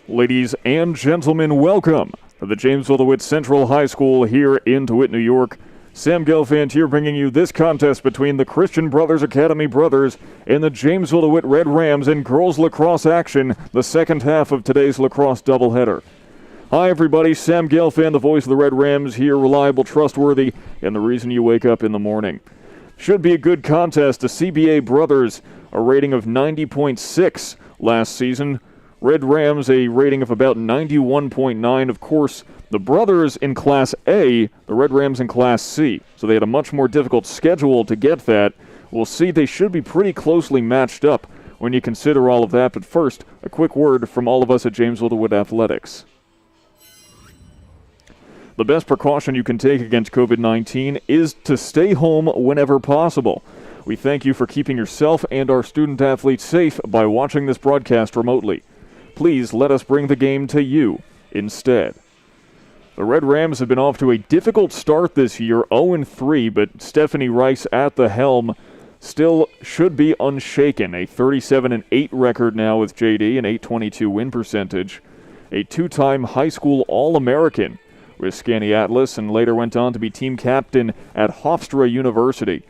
Ladies and gentlemen, welcome to the Jamesville-DeWitt Central High School here in DeWitt, New York. Sam Gelfand here bringing you this contest between the Christian Brothers Academy Brothers and the Jamesville-DeWitt Red Rams in girls lacrosse action, the second half of today's lacrosse doubleheader. Hi everybody, Sam Gelfand, the voice of the Red Rams here, reliable, trustworthy, and the reason you wake up in the morning. Should be a good contest. The CBA Brothers, a rating of 90.6 last season. Red Rams, a rating of about 91.9. Of course, the Brothers in Class A, the Red Rams in Class C. So they had a much more difficult schedule to get that. We'll see they should be pretty closely matched up when you consider all of that. But first, a quick word from all of us at Jamesville-DeWitt Athletics. The best precaution you can take against COVID-19 is to stay home whenever possible. We thank you for keeping yourself and our student athletes safe by watching this broadcast remotely. Please let us bring the game to you instead. The Red Rams have been off to a difficult start this year, 0-3, but Stephanie Rice at the helm still should be unshaken. A 37-8 record now with JD, an .822 win percentage. A two-time high school All-American with Skaneateles, and later went on to be team captain at Hofstra University.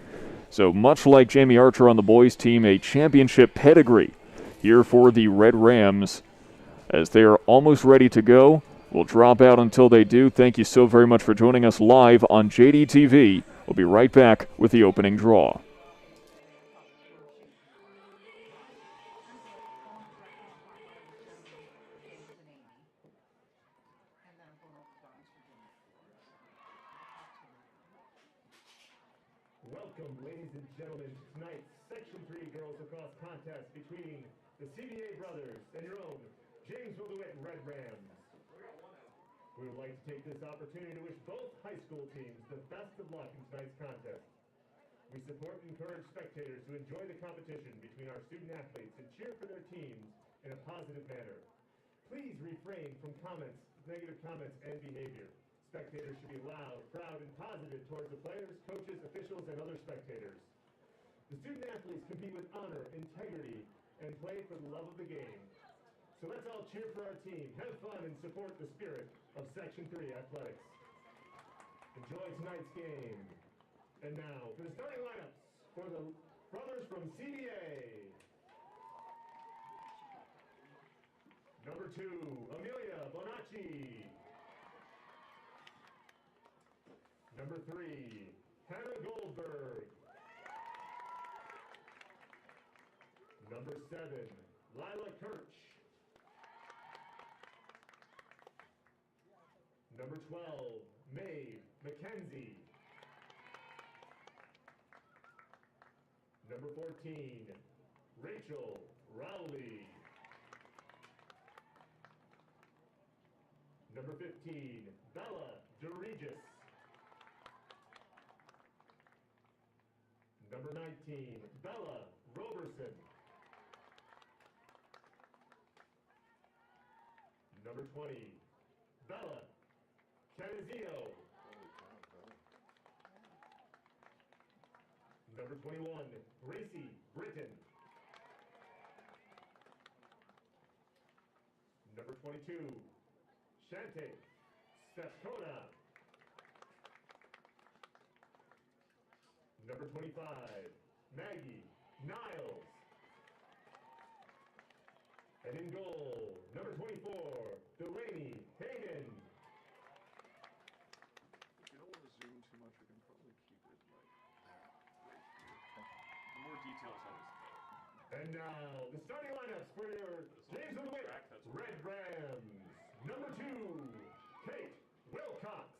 So much like Jamie Archer on the boys team, a championship pedigree here for the Red Rams. As they are almost ready to go, we'll drop out until they do. Thank you so very much for joining us live on JDTV. We'll be right back with the opening draw. Welcome, ladies and gentlemen, to tonight's Section 3 girls lacrosse contest between the CBA Brothers and your own Jamesville-DeWitt Red Rams. We would like to take this opportunity to wish both high school teams the best of luck in tonight's contest. We support and encourage spectators to enjoy the competition between our student athletes and cheer for their teams in a positive manner. Please refrain from comments, negative comments, and behavior. Spectators should be loud, proud, and positive towards the players, coaches, officials, and other spectators. The student athletes compete with honor, integrity, and play for the love of the game. So let's all cheer for our team, have fun, and support the spirit of Section 3 athletics. Enjoy tonight's game. And now, for the starting lineups for the brothers from CBA. Number 2, Amelia Bonacci. Number 3, Hannah Goldberg. Number 7, Lila Kirch. Number 12, Maeve McKenzie. Number 14, Rachel Rowley. Number 15, Bella DeRegis. Number 19, Bella Roberson. Number 20, Bella Canizio. Number 21, Gracie Britton. Number 22, Shante Stefkona. Number 25, Maggie Niles. And in goal, number 24, Delaney Hayden. If you don't want to zoom too much, we can probably keep it like right here. The more details always better. And now, the starting lineups for your Jamesville-DeWitt Red Rams. Number 2, Kate Wilcox.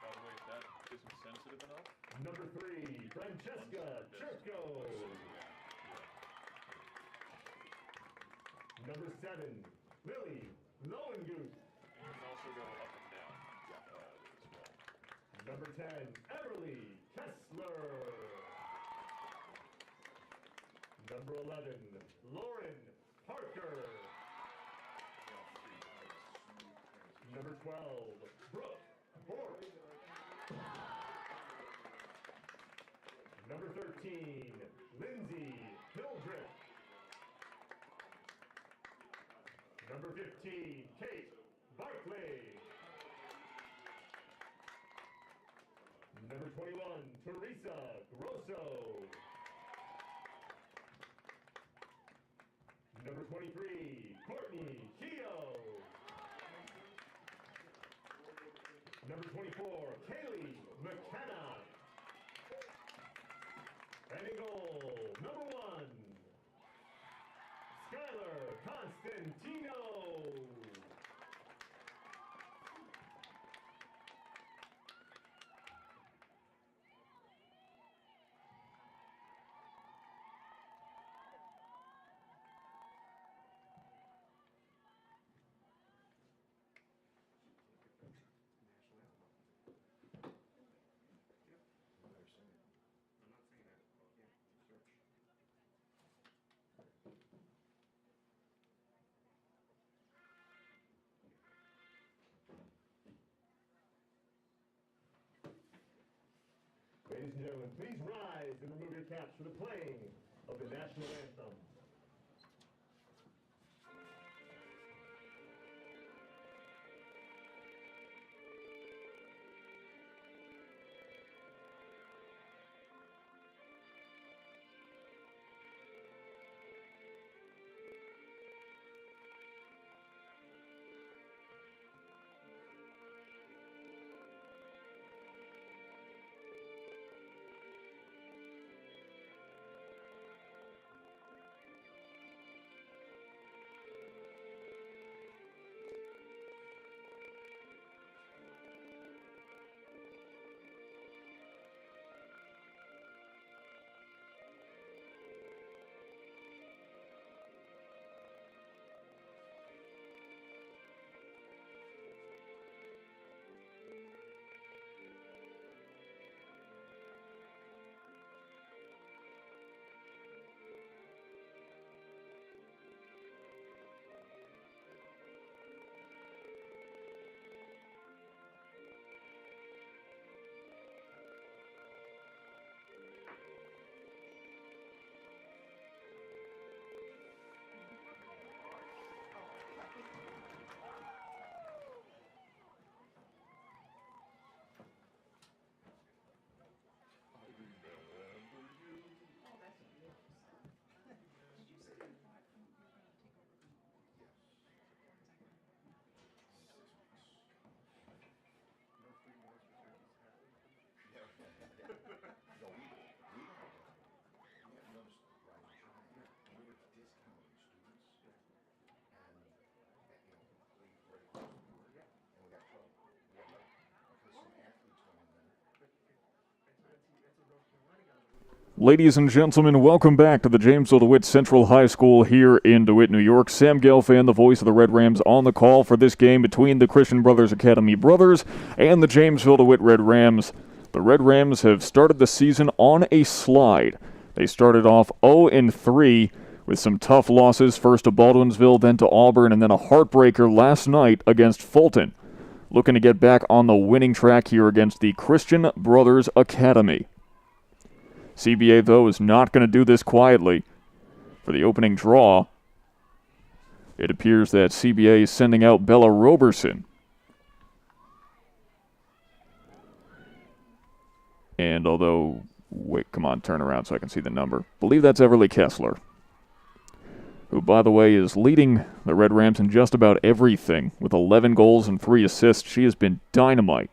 By the way, if that isn't sensitive enough. Number 3, Francesca Churko. Number 7, Lily Lowengoot. You can also go up and down as well. Number 10, Everly Kessler. Number 11, Lauren Parker. Number 12, Brooke Bork. Number 13, Lindsay Hildreth. Number 15, Kate Barclay. Number 21, Teresa Grosso. Number 23, Courtney Keogh. Number 24, Kaylee McKenna. And in goal, number 1, Skylar Constantino. Ladies and gentlemen, please rise and remove your caps for the playing of the national anthem. Ladies and gentlemen, welcome back to the Jamesville-DeWitt Central High School here in DeWitt, New York. Sam Gelfand, the voice of the Red Rams, on the call for this game between the Christian Brothers Academy Brothers and the Jamesville-DeWitt Red Rams. The Red Rams have started the season on a slide. They started off 0-3 with some tough losses, first to Baldwinsville, then to Auburn, and then a heartbreaker last night against Fulton. Looking to get back on the winning track here against the Christian Brothers Academy. CBA, though, is not going to do this quietly. For the opening draw, it appears that CBA is sending out Bella Roberson. And although, wait, come on, turn around so I can see the number. Believe that's Everly Kessler, who, by the way, is leading the Red Rams in just about everything with 11 goals and 3 assists. She has been dynamite.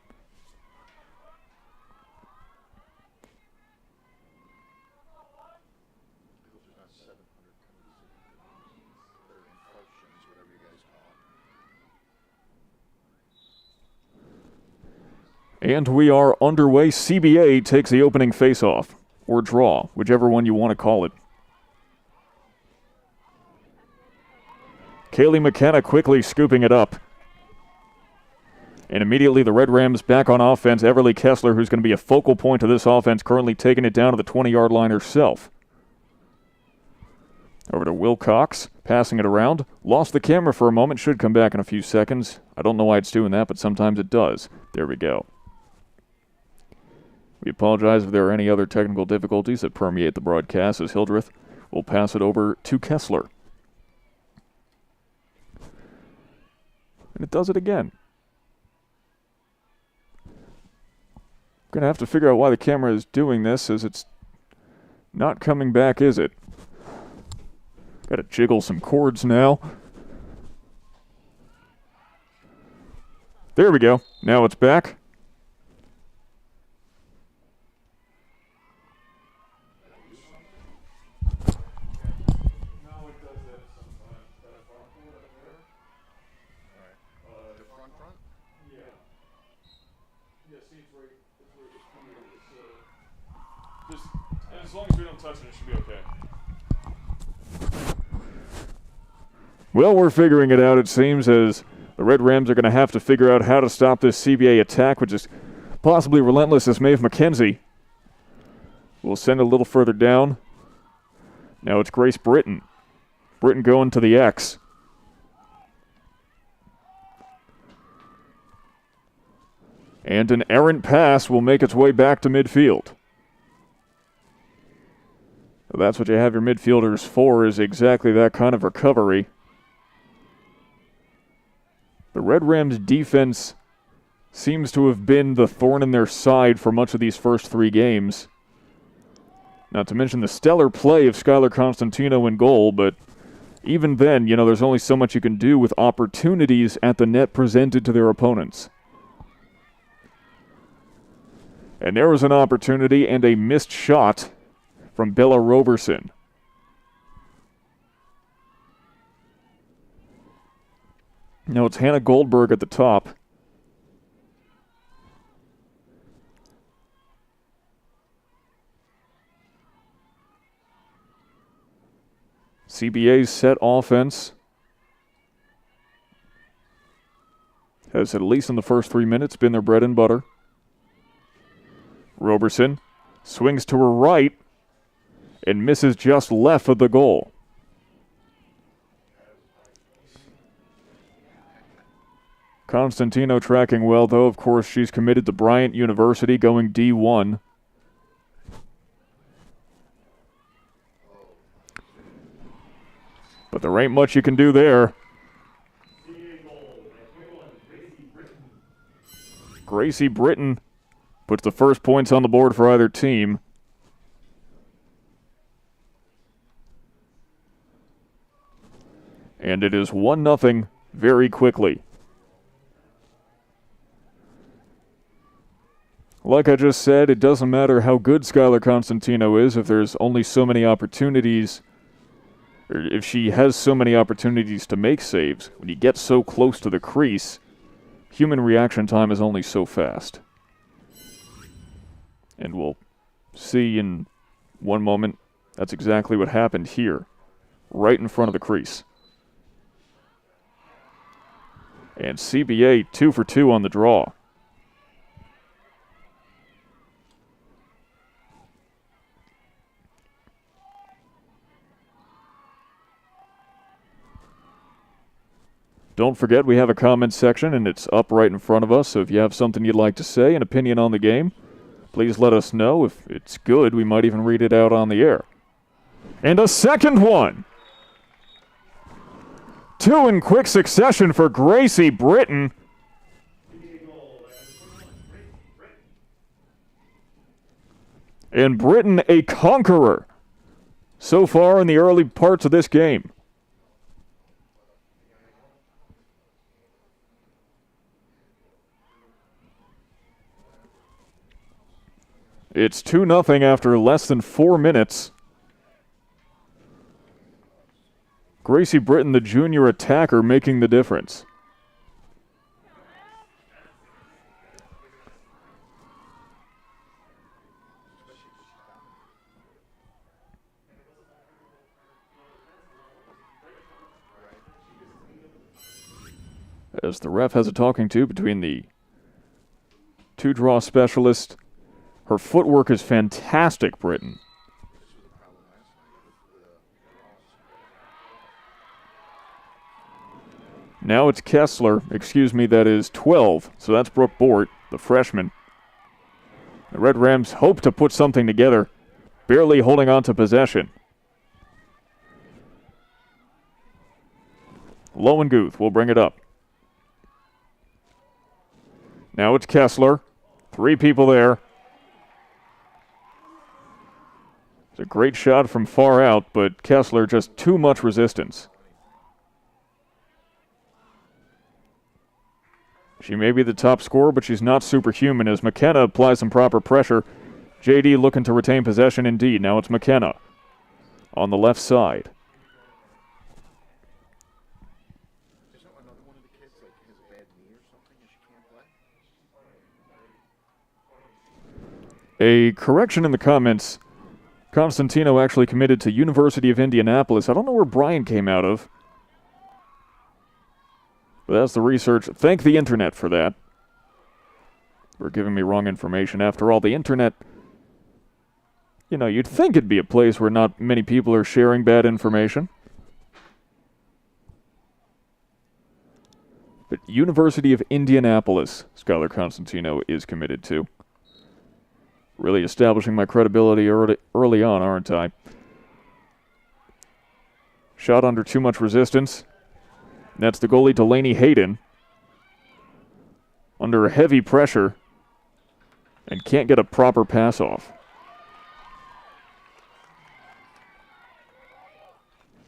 And we are underway. CBA takes the opening faceoff, or draw, whichever one you want to call it. Kaylee McKenna quickly scooping it up. And immediately the Red Rams back on offense. Everly Kessler, who's going to be a focal point of this offense, currently taking it down to the 20-yard line herself. Over to Wilcox, passing it around. Lost the camera for a moment, should come back in a few seconds. I don't know why it's doing that, but sometimes it does. There we go. We apologize if there are any other technical difficulties that permeate the broadcast, as Hildreth will pass it over to Kessler. And it does it again. Going to have to figure out why the camera is doing this, as it's not coming back, is it? Got to jiggle some cords now. There we go. Now it's back. As long as we don't touch it, it should be okay. Well, we're figuring it out, it seems, as the Red Rams are going to have to figure out how to stop this CBA attack, which is possibly relentless, as Maeve McKenzie will send a little further down. Now it's Grace Britton. Britton going to the X. And an errant pass will make its way back to midfield. So that's what you have your midfielders for, is exactly that kind of recovery. The Red Rams' defense seems to have been the thorn in their side for much of these first 3 games. Not to mention the stellar play of Skylar Constantino in goal, but even then, you know, there's only so much you can do with opportunities at the net presented to their opponents. And there was an opportunity and a missed shot from Bella Roberson. Now it's Hannah Goldberg at the top. CBA's set offense has, at least in the first 3 minutes, been their bread and butter. Roberson swings to her right and misses just left of the goal. Constantino tracking well, though. Of course, she's committed to Bryant University, going D1. But there ain't much you can do there. Gracie Britton puts the first points on the board for either team. And it is 1-0 very quickly. Like I just said, it doesn't matter how good Skylar Constantino is if there's only so many opportunities, or if she has so many opportunities to make saves. When you get so close to the crease, human reaction time is only so fast. And we'll see in one moment that's exactly what happened here, right in front of the crease. And CBA 2 for 2 on the draw. Don't forget, we have a comment section, and it's up right in front of us, so if you have something you'd like to say, an opinion on the game, please let us know. If it's good, we might even read it out on the air. And a second one! 2 in quick succession for Gracie Britton. And Britton a conqueror so far in the early parts of this game. It's 2-0 after less than 4 minutes. Gracie Britton, the junior attacker, making the difference. As the ref has a talking to between the two draw specialists. Her footwork is fantastic, Britton. Now it's Kessler, that is 12, so that's Brooke Bort, the freshman. The Red Rams hope to put something together, barely holding on to possession. Lowenguth will bring it up. Now it's Kessler. 3 people there. It's a great shot from far out, but Kessler just too much resistance. She may be the top scorer, but she's not superhuman as McKenna applies some proper pressure. JD looking to retain possession indeed. Now it's McKenna on the left side. A correction in the comments. Constantino actually committed to University of Indianapolis. I don't know where Brian came out of. But that's the research. Thank the internet for that. For giving me wrong information. After all, the internet, you know, you'd think it'd be a place where not many people are sharing bad information. But University of Indianapolis, Skylar Constantino is committed to. Really establishing my credibility early on, aren't I? Shot under too much resistance. That's the goalie, Delaney Hayden. Under heavy pressure. And can't get a proper pass off.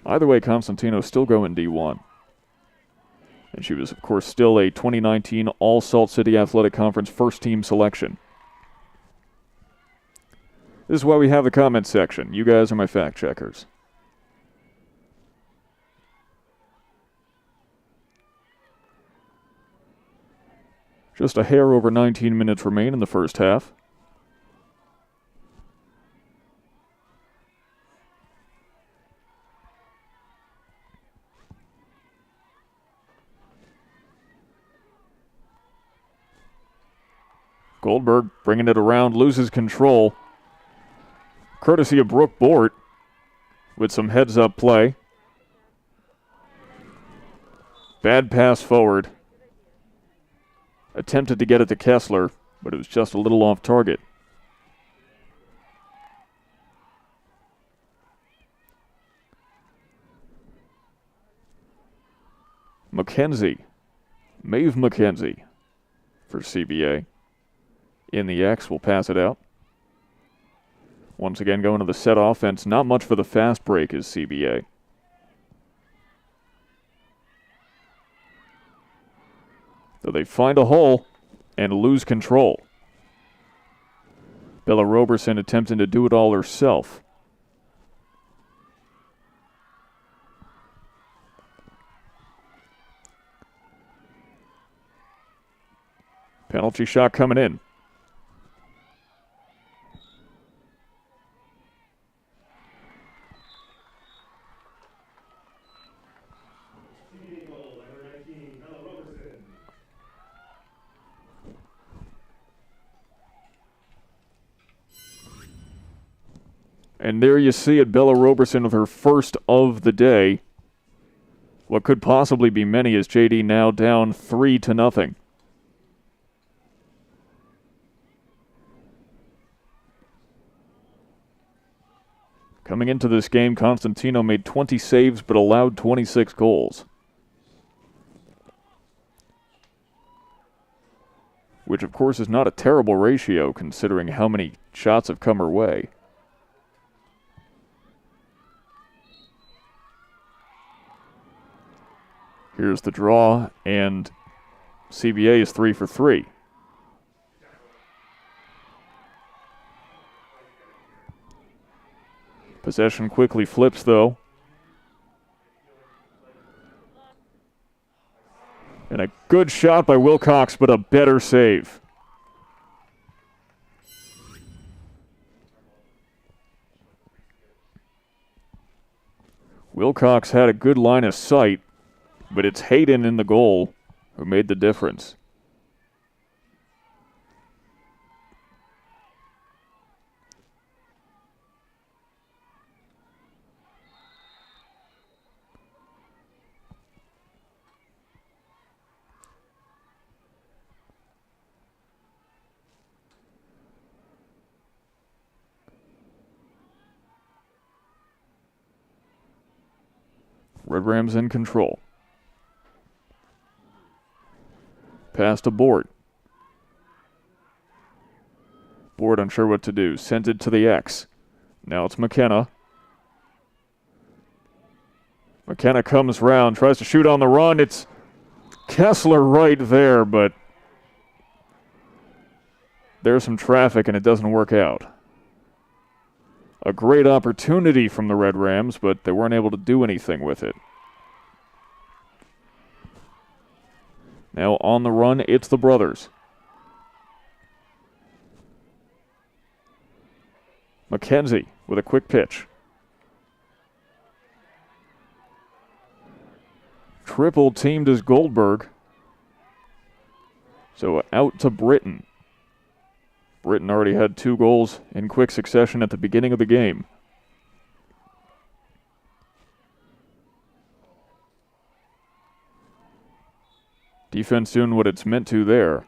Either way, Constantino's still going D1. And she was, of course, still a 2019 All-Salt City Athletic Conference first-team selection. This is why we have the comment section. You guys are my fact checkers. Just a hair over 19 minutes remain in the first half. Goldberg bringing it around, loses control. Courtesy of Brooke Bort with some heads-up play. Bad pass forward. Attempted to get it to Kessler, but it was just a little off target. McKenzie. Maeve McKenzie for CBA. In the X, will pass it out. Once again, going to the set offense. Not much for the fast break is CBA. So they find a hole and lose control. Bella Roberson attempting to do it all herself. Penalty shot coming in. And there you see it, Bella Roberson with her first of the day. What could possibly be many as JD now down 3-0. Coming into this game, Constantino made 20 saves but allowed 26 goals. Which, of course, is not a terrible ratio considering how many shots have come her way. Here's the draw, and CBA is 3 for 3. Possession quickly flips, though. And a good shot by Wilcox, but a better save. Wilcox had a good line of sight, but it's Hayden in the goal who made the difference. Red Rams in control. Pass to Bort. Board unsure what to do. Sent it to the X. Now it's McKenna. McKenna comes round, tries to shoot on the run. It's Kessler right there, but there's some traffic and it doesn't work out. A great opportunity from the Red Rams, but they weren't able to do anything with it. Now on the run, it's the brothers. McKenzie with a quick pitch. Triple teamed is Goldberg. So out to Britton. Britton already had 2 goals in quick succession at the beginning of the game. Defense doing what it's meant to there.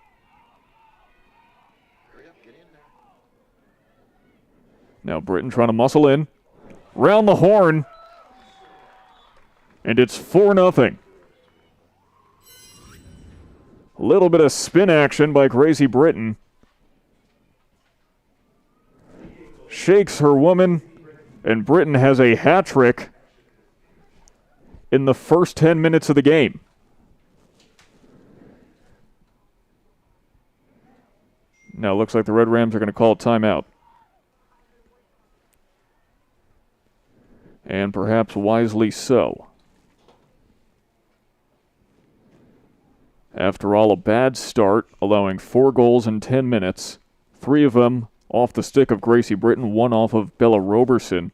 Now Britton trying to muscle in. Round the horn. And it's 4-0. A little bit of spin action by Gracie Britton. Shakes her woman, and Britton has a hat trick in the first 10 minutes of the game. Now it looks like the Red Rams are going to call a timeout. And perhaps wisely so. After all, a bad start, allowing 4 goals in 10 minutes, 3 of them off the stick of Gracie Britton, 1 off of Bella Roberson.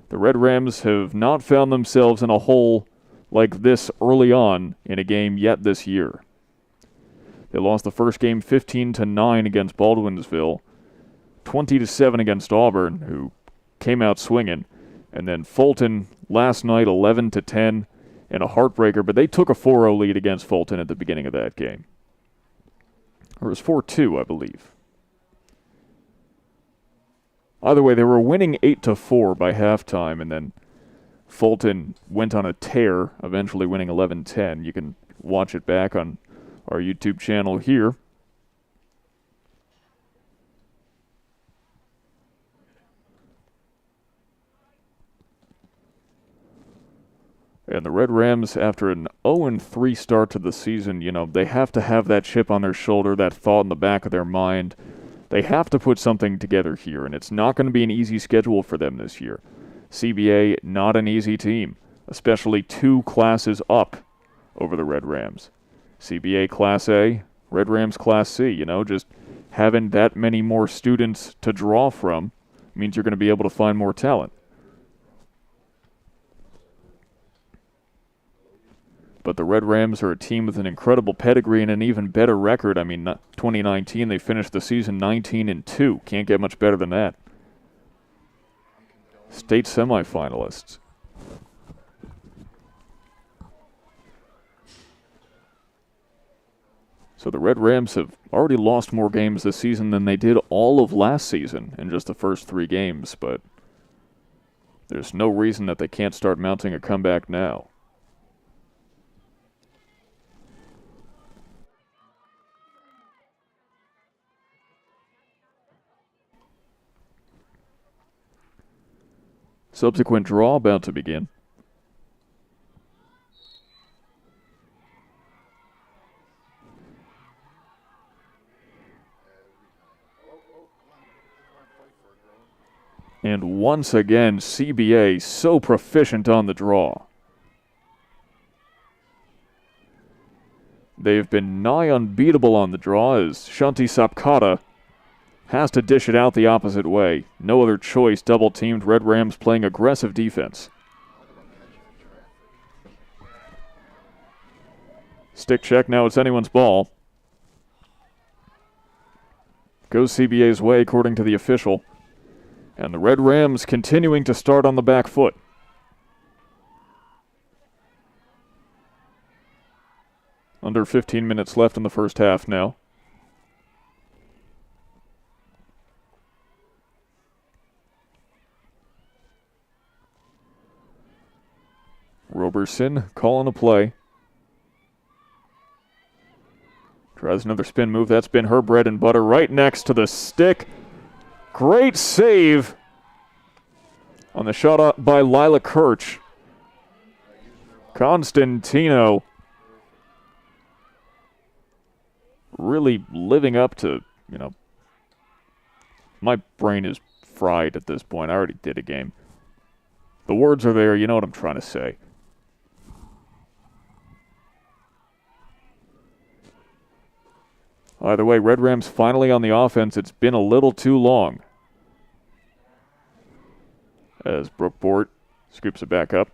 The Red Rams have not found themselves in a hole like this early on in a game yet this year. They lost the first game 15-9 against Baldwinsville, 20-7 against Auburn, who came out swinging, and then Fulton last night 11-10 in a heartbreaker, but they took a 4-0 lead against Fulton at the beginning of that game. Or it was 4-2, I believe. Either way, they were winning 8-4 by halftime, and then Fulton went on a tear, eventually winning 11-10. You can watch it back on our YouTube channel here. And the Red Rams, after an 0-3 start to the season, they have to have that chip on their shoulder, that thought in the back of their mind. They have to put something together here, and it's not going to be an easy schedule for them this year. CBA, not an easy team, especially 2 classes up over the Red Rams. CBA Class A, Red Rams Class C. Just having that many more students to draw from means you're going to be able to find more talent. But the Red Rams are a team with an incredible pedigree and an even better record. 2019, they finished the season 19-2. Can't get much better than that. State semifinalists. So the Red Rams have already lost more games this season than they did all of last season in just the first 3 games, but there's no reason that they can't start mounting a comeback now. Subsequent draw about to begin. And once again, CBA so proficient on the draw. They've been nigh unbeatable on the draw as Shanti Sapkata has to dish it out the opposite way. No other choice, double-teamed. Red Rams playing aggressive defense. Stick check, now it's anyone's ball. Goes CBA's way according to the official. And the Red Rams continuing to start on the back foot. Under 15 minutes left in the first half now. Roberson calling a play. Tries another spin move. That's been her bread and butter right next to the stick. Great save on the shot up by Lila Kirch. Constantino really living up to, my brain is fried at this point. I already did a game. The words are there. You know what I'm trying to say. Either way, Red Rams finally on the offense. It's been a little too long. As Brookport scoops it back up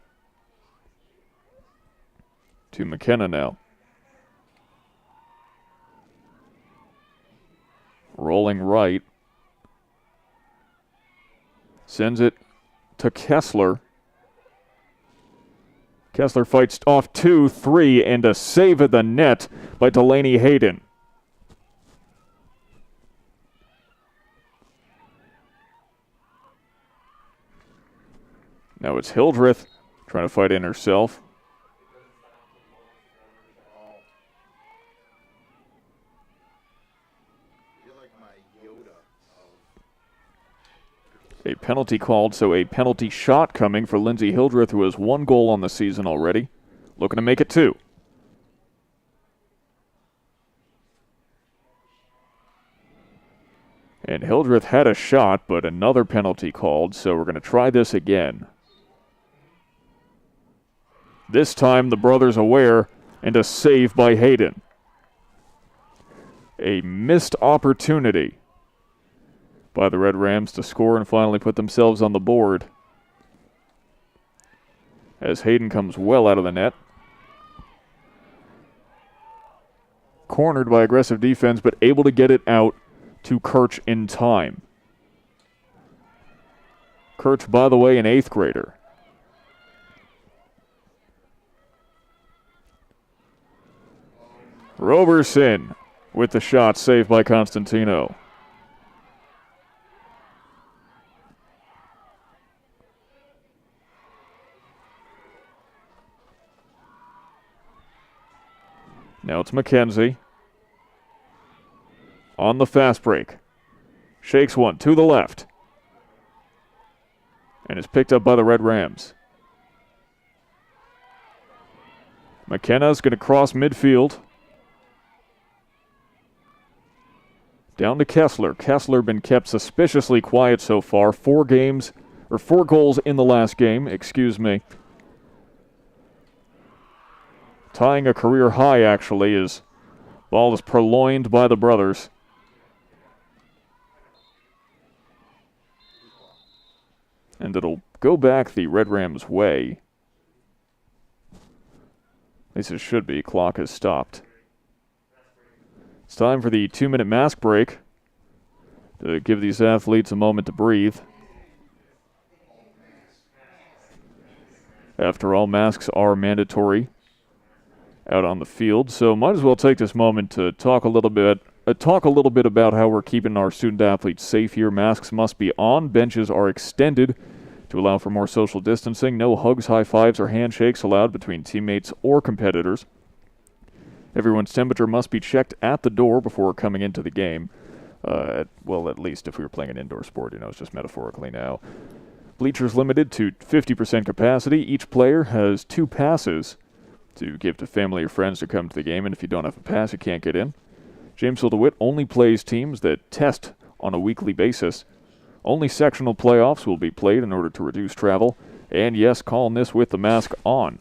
to McKenna now. Rolling right. Sends it to Kessler. Kessler fights off 2, 3, and a save at the net by Delaney Hayden. Now it's Hildreth trying to fight in herself. A penalty called, so a penalty shot coming for Lindsay Hildreth, who has 1 goal on the season already. Looking to make it 2. And Hildreth had a shot, but another penalty called, so we're going to try this again. This time the brothers aware, and a save by Hayden. A missed opportunity by the Red Rams to score and finally put themselves on the board. As Hayden comes well out of the net. Cornered by aggressive defense, but able to get it out to Kirch in time. Kirch, by the way, an 8th grader. Roberson with the shot, saved by Constantino. Now it's McKenzie. On the fast break. Shakes one to the left. And is picked up by the Red Rams. McKenna's going to cross midfield. Down to Kessler. Kessler been kept suspiciously quiet so far. 4 goals in the last game, excuse me. Tying a career high, actually, as ball is purloined by the brothers. And it'll go back the Red Rams' way. At least it should be. Clock has stopped. It's time for the 2-minute mask break to give these athletes a moment to breathe. After all, masks are mandatory out on the field, so might as well take this moment to talk a little bit about how we're keeping our student athletes safe here. Masks must be on. Benches are extended to allow for more social distancing. No hugs, high fives, or handshakes allowed between teammates or competitors. Everyone's temperature must be checked at the door before coming into the game. At least if we were playing an indoor sport, it's just metaphorically now. Bleachers limited to 50% capacity. Each player has 2 passes to give to family or friends to come to the game, and if you don't have a pass, you can't get in. Jamesville-DeWitt only plays teams that test on a weekly basis. Only sectional playoffs will be played in order to reduce travel. And yes, calling this with the mask on.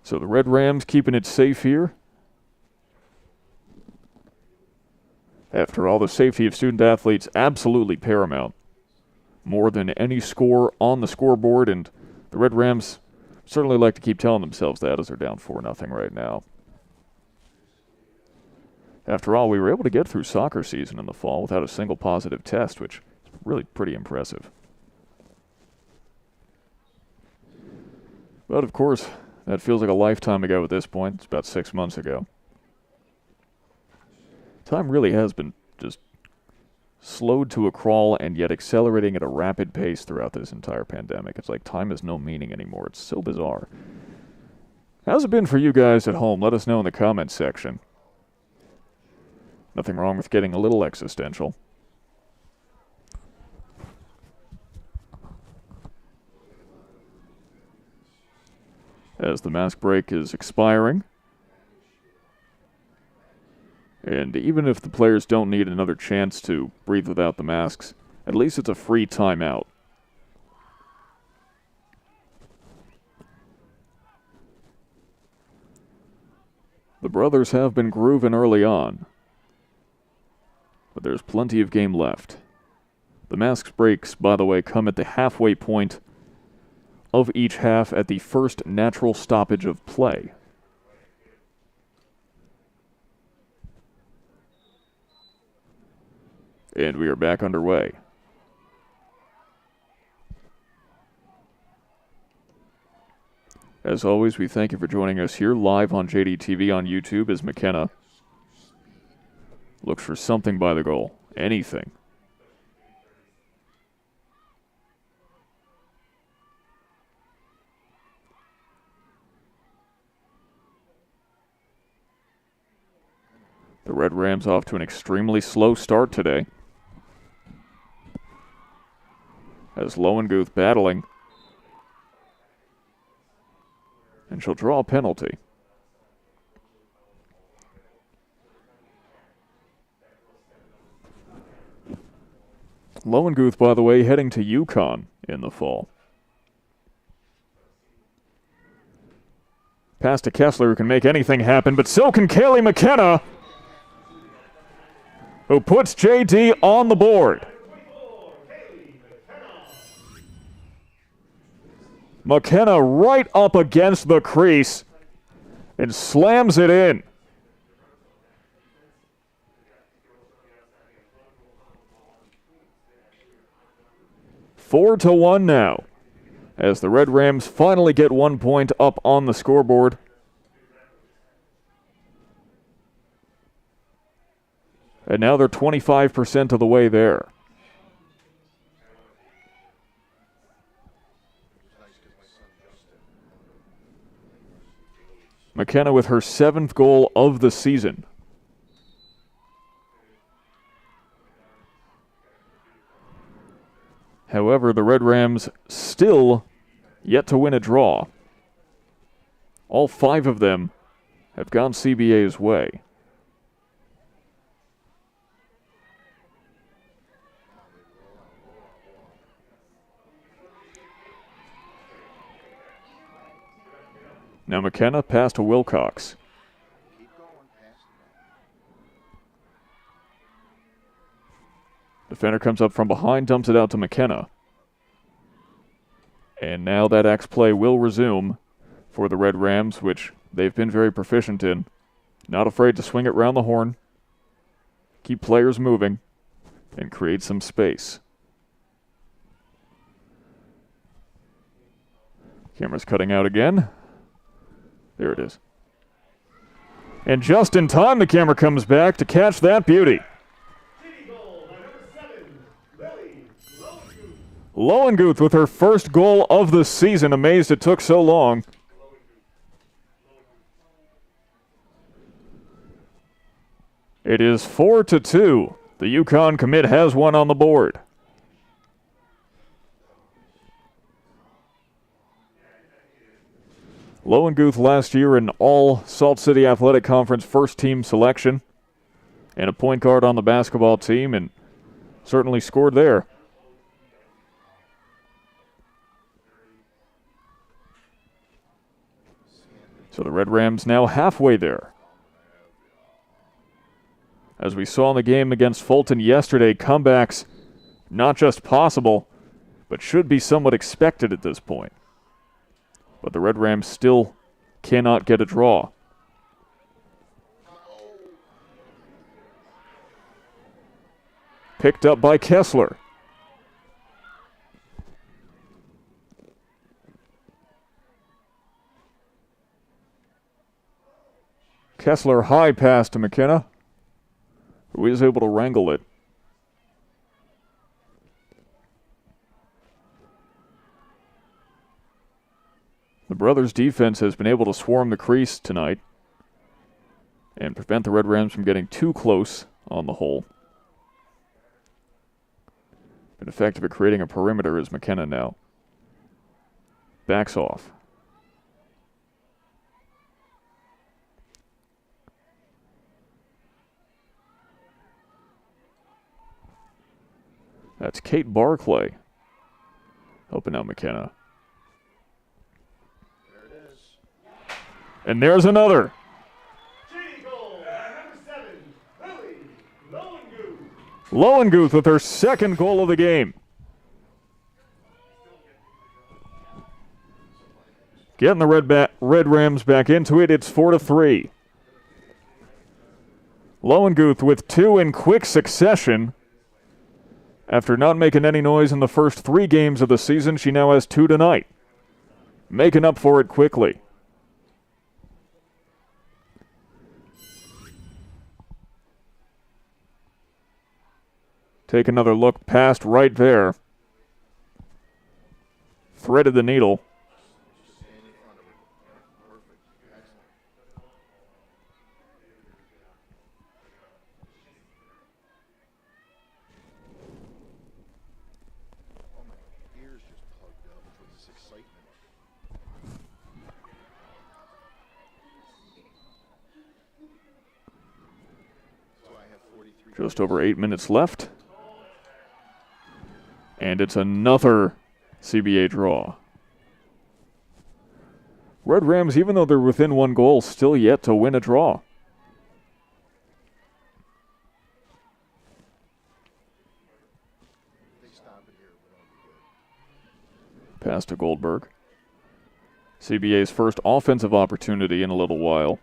So the Red Rams keeping it safe here. After all, the safety of student athletes absolutely paramount. More than any score on the scoreboard, and the Red Rams certainly like to keep telling themselves that as they're down 4-0 right now. After all, we were able to get through soccer season in the fall without a single positive test, which is really pretty impressive. But of course, that feels like a lifetime ago at this point. It's about 6 months ago. Time really has been just slowed to a crawl and yet accelerating at a rapid pace throughout this entire pandemic. It's like time has no meaning anymore. It's so bizarre. How's it been for you guys at home? Let us know in the comments section. Nothing wrong with getting a little existential. As the mask break is expiring. And even if the players don't need another chance to breathe without the masks, at least it's a free timeout. The brothers have been grooving early on, but there's plenty of game left. The masks breaks, by the way, come at the halfway point of each half at the first natural stoppage of play. And we are back underway. As always, we thank you for joining us here live on JDTV on YouTube as McKenna looks for something by the goal. Anything. The Red Rams off to an extremely slow start today. As Lowenguth battling. And she'll draw a penalty. Lowenguth, by the way, heading to UConn in the fall. Pass to Kessler, who can make anything happen, but so can Kaylee McKenna, who puts JD on the board. McKenna right up against the crease and slams it in. Four to 1 now, as the Red Rams finally get 1 point up on the scoreboard. And now they're 25% of the way there. McKenna with her 7th goal of the season. However, the Red Rams still yet to win a draw. All 5 of them have gone CBA's way. Now McKenna pass to Wilcox. Defender comes up from behind, dumps it out to McKenna. And now that X play will resume for the Red Rams, which they've been very proficient in. Not afraid to swing it round the horn, keep players moving, and create some space. Camera's cutting out again. There it is. And just in time, the camera comes back to catch that beauty. Lowenguth with her first goal of the season. Amazed it took so long. It is 4-2. The UConn commit has one on the board. Lowenguth last year an all Salt City Athletic Conference first team selection and a point guard on the basketball team, and certainly scored there. So the Red Rams now halfway there. As we saw in the game against Fulton yesterday, comebacks not just possible, but should be somewhat expected at this point. But the Red Rams still cannot get a draw. Picked up by Kessler. Kessler high pass to McKenna, who is able to wrangle it. The Brothers' defense has been able to swarm the crease tonight and prevent the Red Rams from getting too close on the hole. Been effective at creating a perimeter is McKenna now. Backs off. That's Kate Barclay helping out McKenna. There it is. And there's another. Goal, number 7, Lily Lowenguth. Lowenguth with her second goal of the game. Getting the Red Rams back into it. It's 4-3. Lowenguth with 2 in quick succession. After not making any noise in the first 3 games of the season, she now has 2 tonight. Making up for it quickly. Take another look past right there. Threaded the needle. Just over 8 minutes left. And it's another CBA draw. Red Rams, even though they're within 1 goal, still yet to win a draw. Pass to Goldberg. CBA's first offensive opportunity in a little while.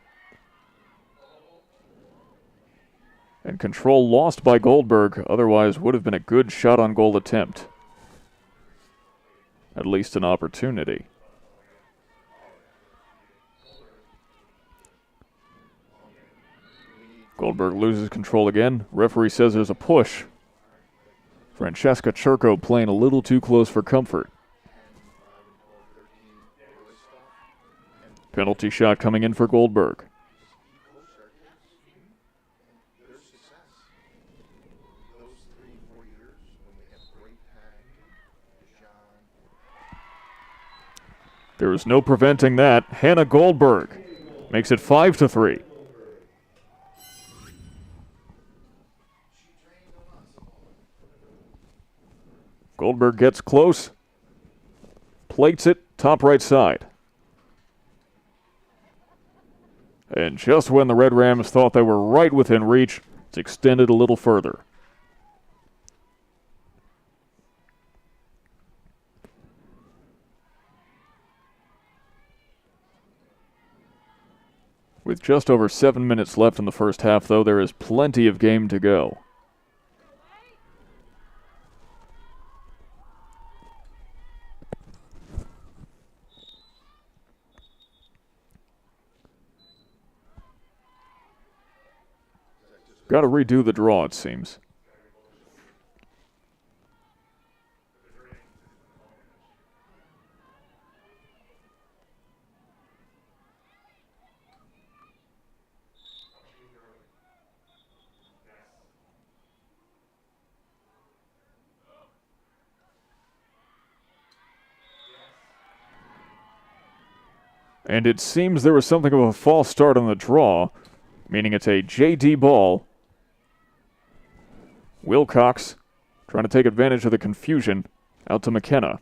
And control lost by Goldberg, otherwise would have been a good shot on goal attempt. At least an opportunity. Goldberg loses control again. Referee says there's a push. Francesca Churko playing a little too close for comfort. Penalty shot coming in for Goldberg. There is no preventing that. Hannah Goldberg makes it 5-3. Goldberg gets close, plates it, top right side. And just when the Red Rams thought they were right within reach, it's extended a little further. With just over 7 minutes left in the first half, though, there is plenty of game to go. Got to redo the draw, it seems. And it seems there was something of a false start on the draw, meaning it's a JD ball. Wilcox trying to take advantage of the confusion out to McKenna.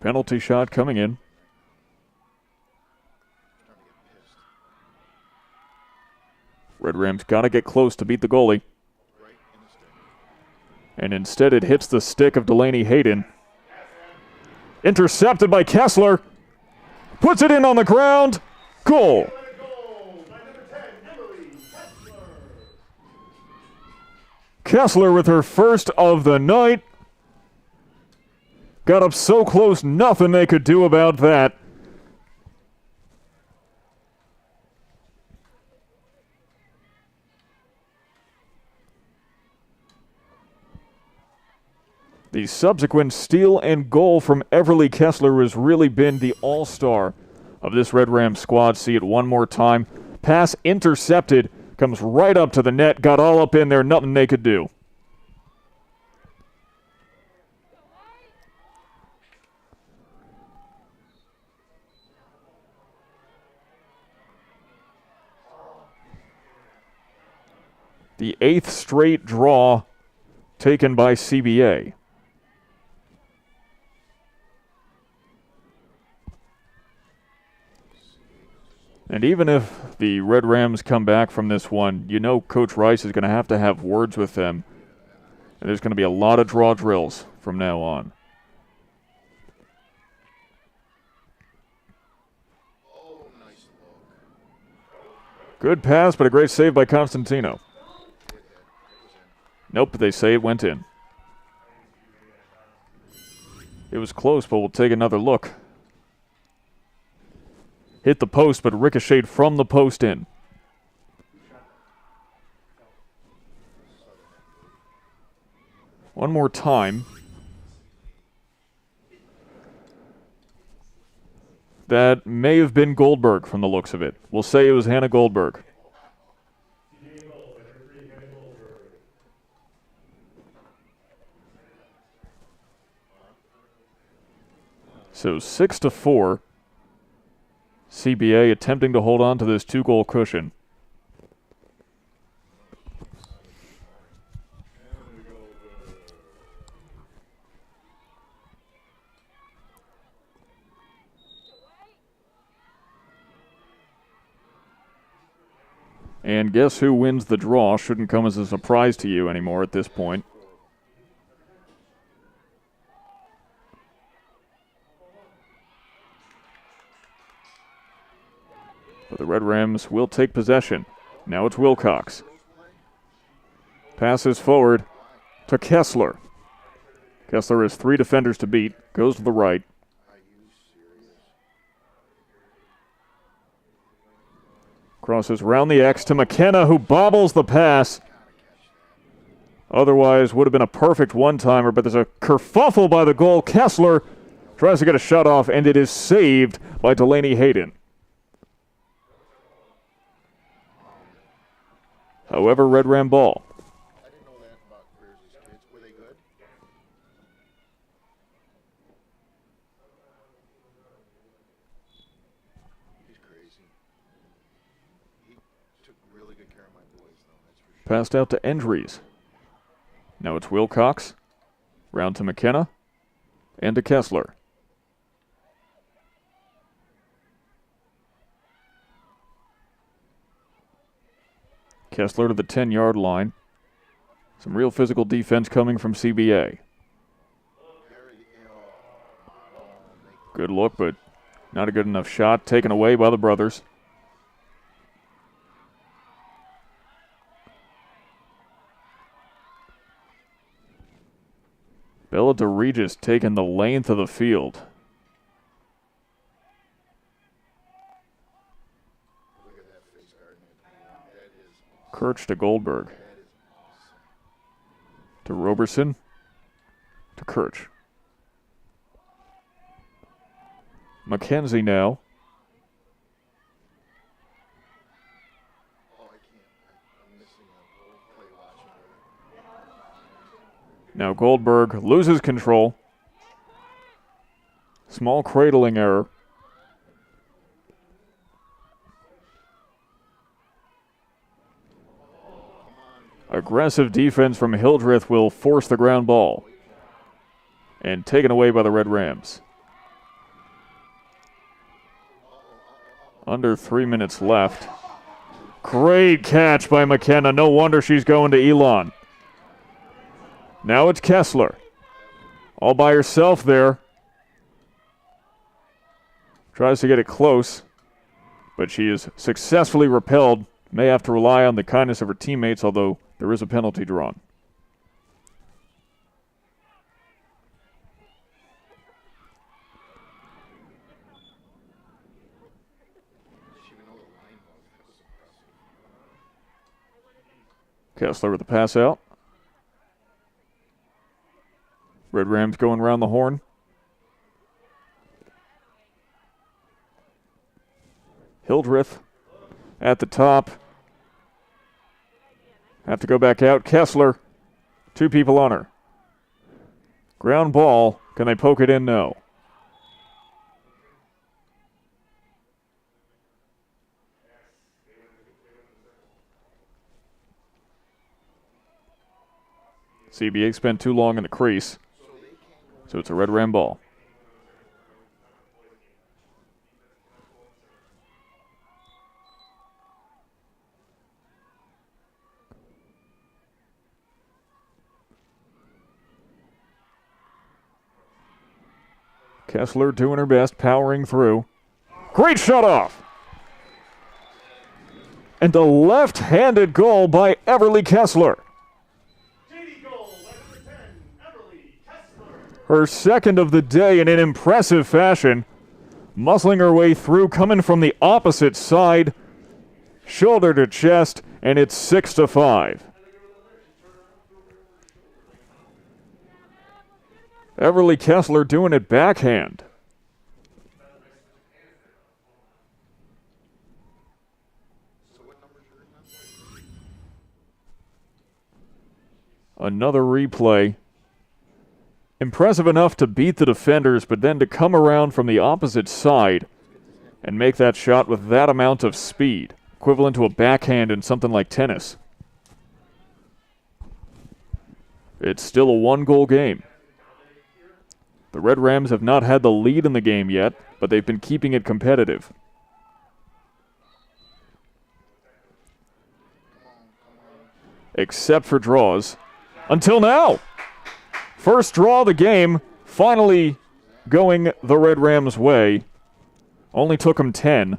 Penalty shot coming in. Red Rams got to get close to beat the goalie. And instead it hits the stick of Delaney Hayden. Intercepted by Kessler. Puts it in on the ground. Goal. Kessler with her first of the night. Got up so close, nothing they could do about that. The subsequent steal and goal from Everly Kessler has really been the all-star of this Red Rams squad. See it one more time. Pass intercepted, comes right up to the net, got all up in there, nothing they could do. The 8th straight draw taken by CBA. And even if the Red Rams come back from this one, you know Coach Rice is going to have words with them. And there's going to be a lot of draw drills from now on. Good pass, but a great save by Constantino. Nope, they say it went in. It was close, but we'll take another look. Hit the post, but ricocheted from the post in. One more time. That may have been Goldberg from the looks of it. We'll say it was Hannah Goldberg. So 6-4. CBA attempting to hold on to this 2-goal cushion. And guess who wins the draw? Shouldn't come as a surprise to you anymore at this point. But the Red Rams will take possession. Now it's Wilcox. Passes forward to Kessler. Kessler has 3 defenders to beat. Goes to the right. Crosses round the X to McKenna, who bobbles the pass. Otherwise would have been a perfect one-timer, but there's a kerfuffle by the goal. Kessler tries to get a shot off, and it is saved by Delaney Hayden. However, Red Ram ball. I didn't know that about Bears' kids. Were they good? He's crazy. He took really good care of my boys, though, that's for sure. Passed out to Endries. Now it's Wilcox. Round to McKenna. And to Kessler. Kessler to the 10-yard line. Some real physical defense coming from CBA. Good look, but not a good enough shot. Taken away by the brothers. Bella DeRegis taking the length of the field. Kirch to Goldberg. To Roberson. To Kirch. McKenzie now. Now Goldberg loses control. Small cradling error. Aggressive defense from Hildreth will force the ground ball. And taken away by the Red Rams. Under 3 minutes left. Great catch by McKenna. No wonder she's going to Elon. Now it's Kessler. All by herself there. Tries to get it close. But she is successfully repelled. May have to rely on the kindness of her teammates, although there is a penalty drawn. Kessler with the pass out. Red Rams going around the horn. Hildreth at the top. Have to go back out. Kessler. 2 people on her. Ground ball. Can they poke it in? No. CBA spent too long in the crease. So it's a Red Ram ball. Kessler doing her best, powering through. Great shot off! And a left-handed goal by Everly Kessler. Her second of the day in an impressive fashion. Muscling her way through, coming from the opposite side. Shoulder to chest, and it's 6-5. Everly Kessler doing it backhand. Another replay. Impressive enough to beat the defenders, but then to come around from the opposite side and make that shot with that amount of speed, equivalent to a backhand in something like tennis. It's still a 1-goal game. The Red Rams have not had the lead in the game yet, but they've been keeping it competitive. Except for draws. Until now! First draw of the game, finally going the Red Rams' way. Only took them 10.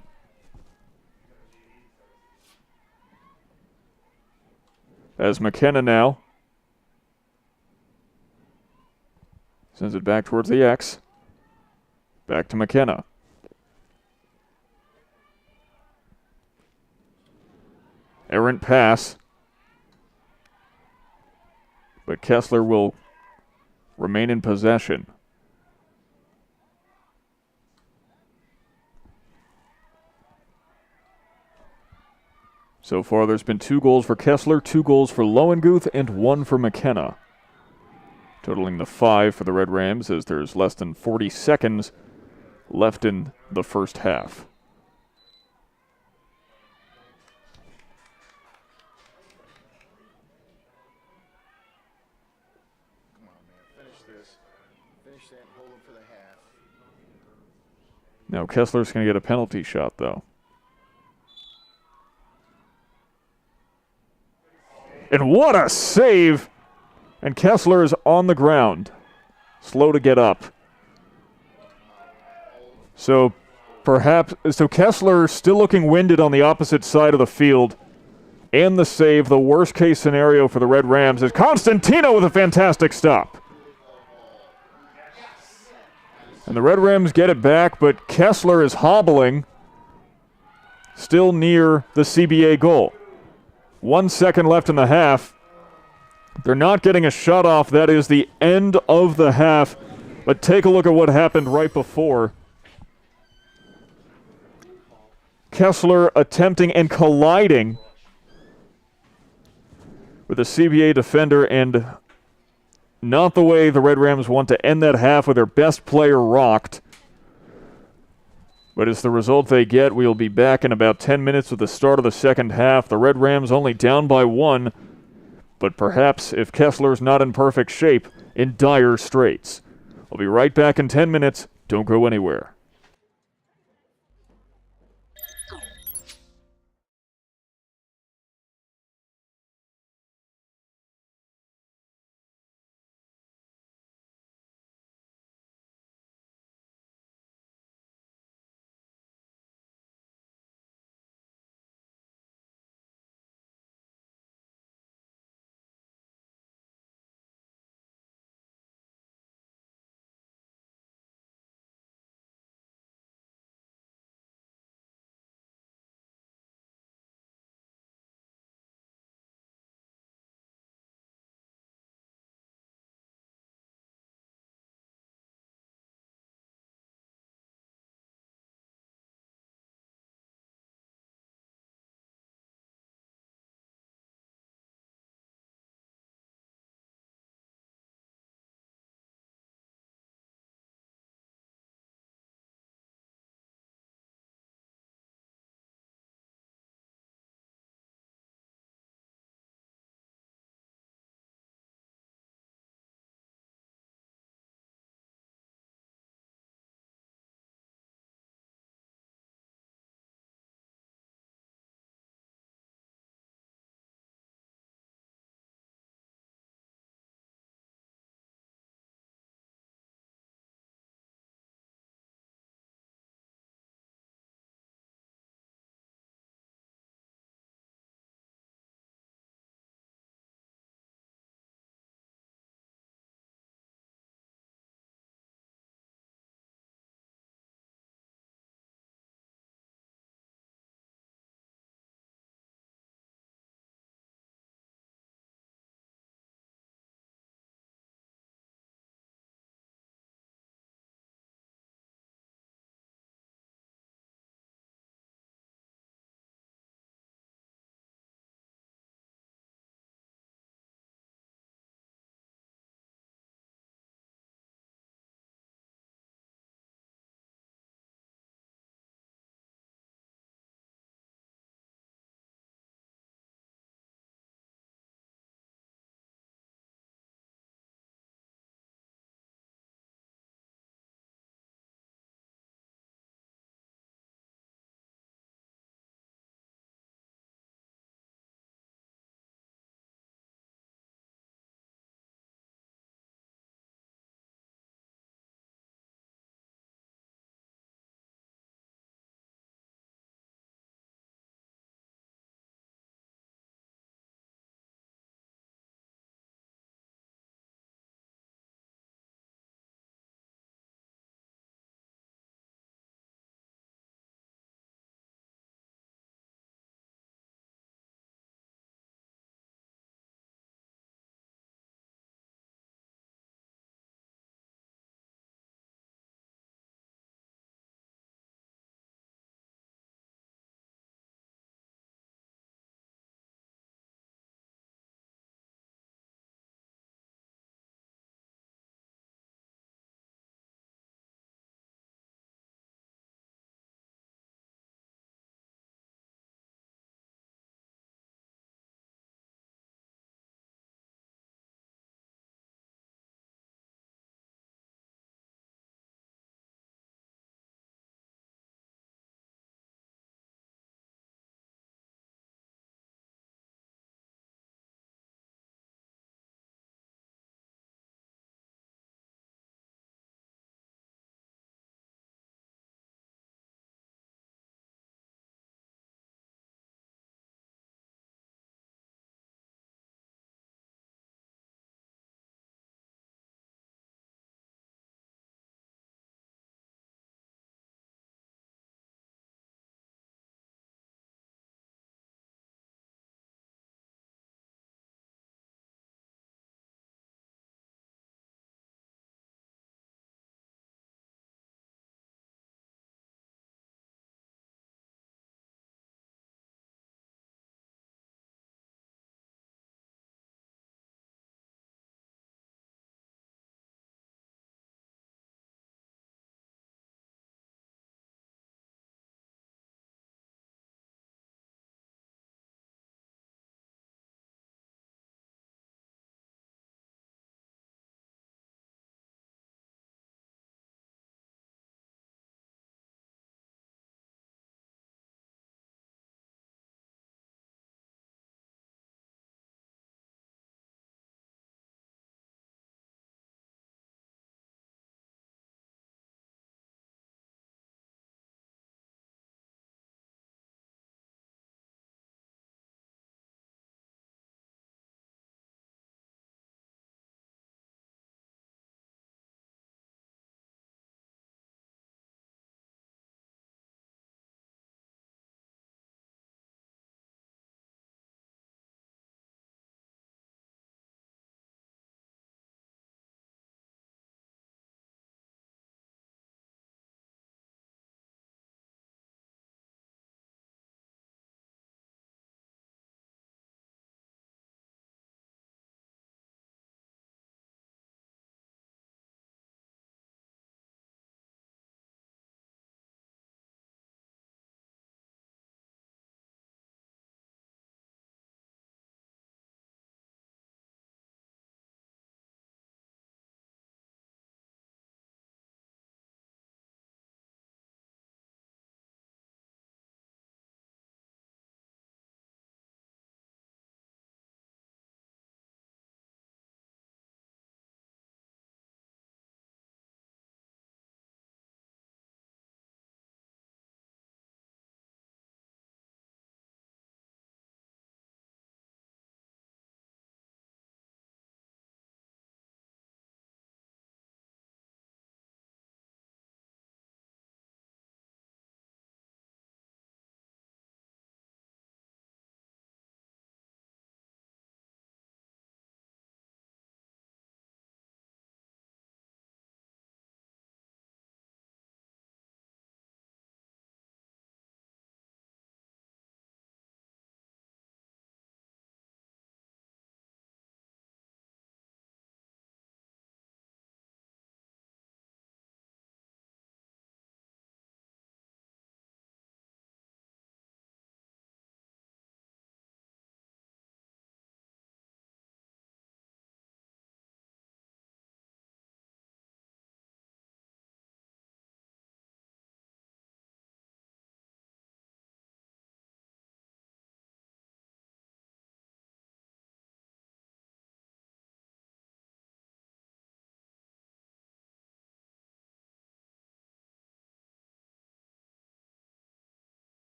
As McKenna now sends it back towards the X. Back to McKenna. Errant pass. But Kessler will remain in possession. So far, there's been 2 goals for Kessler, 2 goals for Lowenguth, and 1 for McKenna. Totaling the 5 for the Red Rams as there's less than 40 seconds left in the first half. Come on, man. Finish this. Finish that and hold them for the half. Now Kessler's going to get a penalty shot, though. And what a save! And Kessler is on the ground. Slow to get up. So Kessler still looking winded on the opposite side of the field. And the save, the worst case scenario for the Red Rams, is Constantino with a fantastic stop. And the Red Rams get it back, but Kessler is hobbling. Still near the CBA goal. 1 second left in the half. They're not getting a shot off. That is the end of the half. But take a look at what happened right before. Kessler attempting and colliding with a CBA defender, and not the way the Red Rams want to end that half with their best player rocked. But it's the result they get. We'll be back in about 10 minutes with the start of the second half. The Red Rams only down by 1, but perhaps, if Kessler's not in perfect shape, in dire straits. I'll be right back in 10 minutes. Don't go anywhere.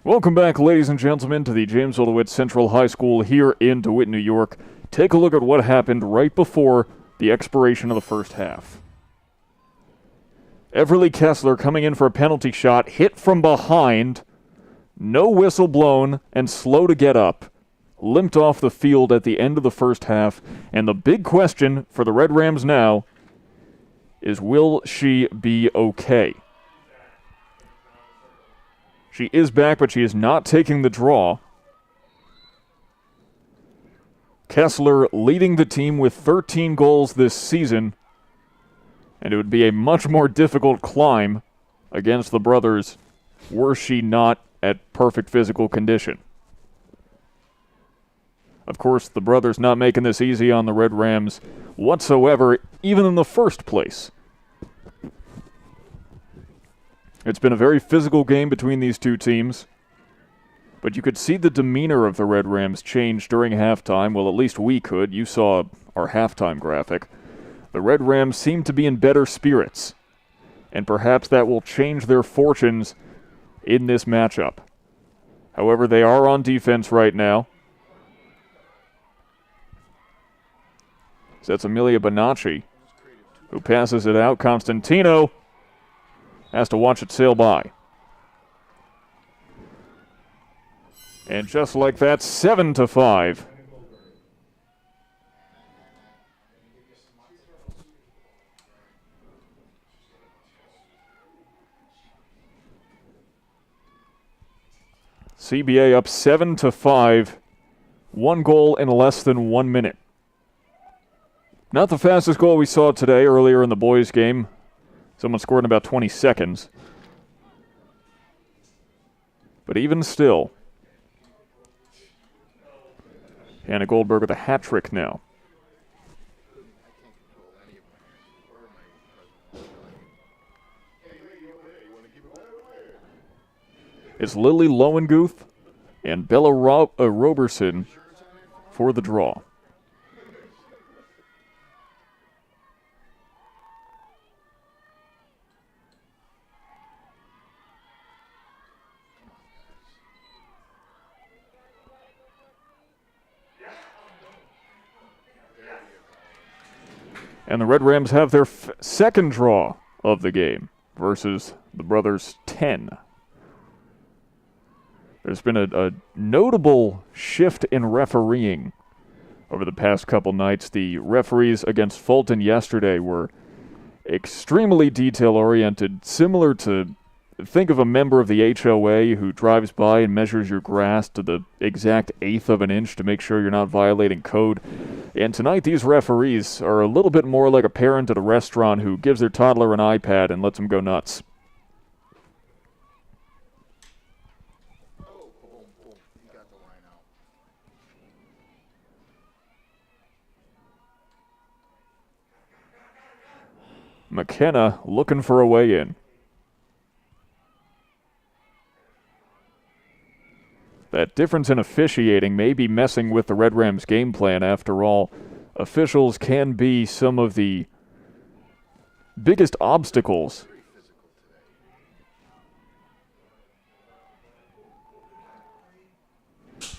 Welcome back, ladies and gentlemen, to the Jamesville-DeWitt Central High School here in DeWitt, New York. Take a look at what happened right before the expiration of the first half. Everly Kessler coming in for a penalty shot, hit from behind, no whistle blown, and slow to get up. Limped off the field at the end of the first half, and the big question for the Red Rams now is, will she be okay? She is back, but she is not taking the draw. Kessler leading the team with 13 goals this season, and it would be a much more difficult climb against the brothers were she not at perfect physical condition. Of course, the brothers not making this easy on the Red Rams whatsoever, even in the first place. It's been a very physical game between these two teams, but you could see the demeanor of the Red Rams change during halftime. Well, at least we could. You saw our halftime graphic. The Red Rams seem to be in better spirits, and perhaps that will change their fortunes in this matchup. However, they are on defense right now. So that's Amelia Bonacci, who passes it out. Constantino has to watch it sail by. And just like that, 7-5. CBA up 7-5. 1 goal in less than 1 minute. Not the fastest goal we saw today earlier in the boys' game. Someone scored in about 20 seconds. But even still, Hannah Goldberg with a hat trick now. It's Lily Lowenguth and Bella Roberson for the draw. And the Red Rams have their second draw of the game versus the brothers' 10. There's been a notable shift in refereeing over the past couple nights. The referees against Fulton yesterday were extremely detail-oriented, similar to, think of a member of the HOA who drives by and measures your grass to the exact eighth of an inch to make sure you're not violating code. And tonight, these referees are a little bit more like a parent at a restaurant who gives their toddler an iPad and lets them go nuts. Oh, boom, boom. He got the line out. McKenna looking for a way in. That difference in officiating may be messing with the Red Rams' game plan. After all, officials can be some of the biggest obstacles.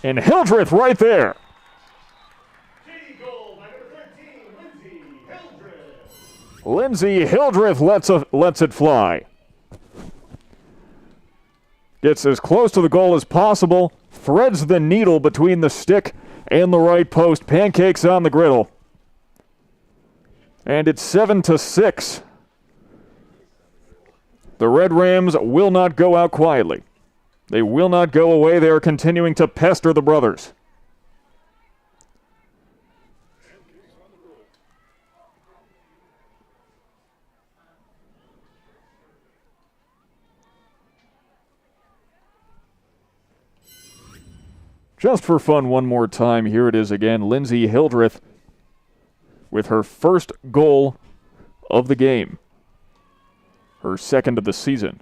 And Hildreth right there. Goal by number 13, Lindsay Hildreth. Lindsay Hildreth lets it fly. Gets as close to the goal as possible, threads the needle between the stick and the right post, pancakes on the griddle. And it's 7-6. The Red Rams will not go out quietly. They will not go away. They are continuing to pester the brothers. Just for fun, one more time, here it is again. Lindsay Hildreth with her first goal of the game. Her second of the season.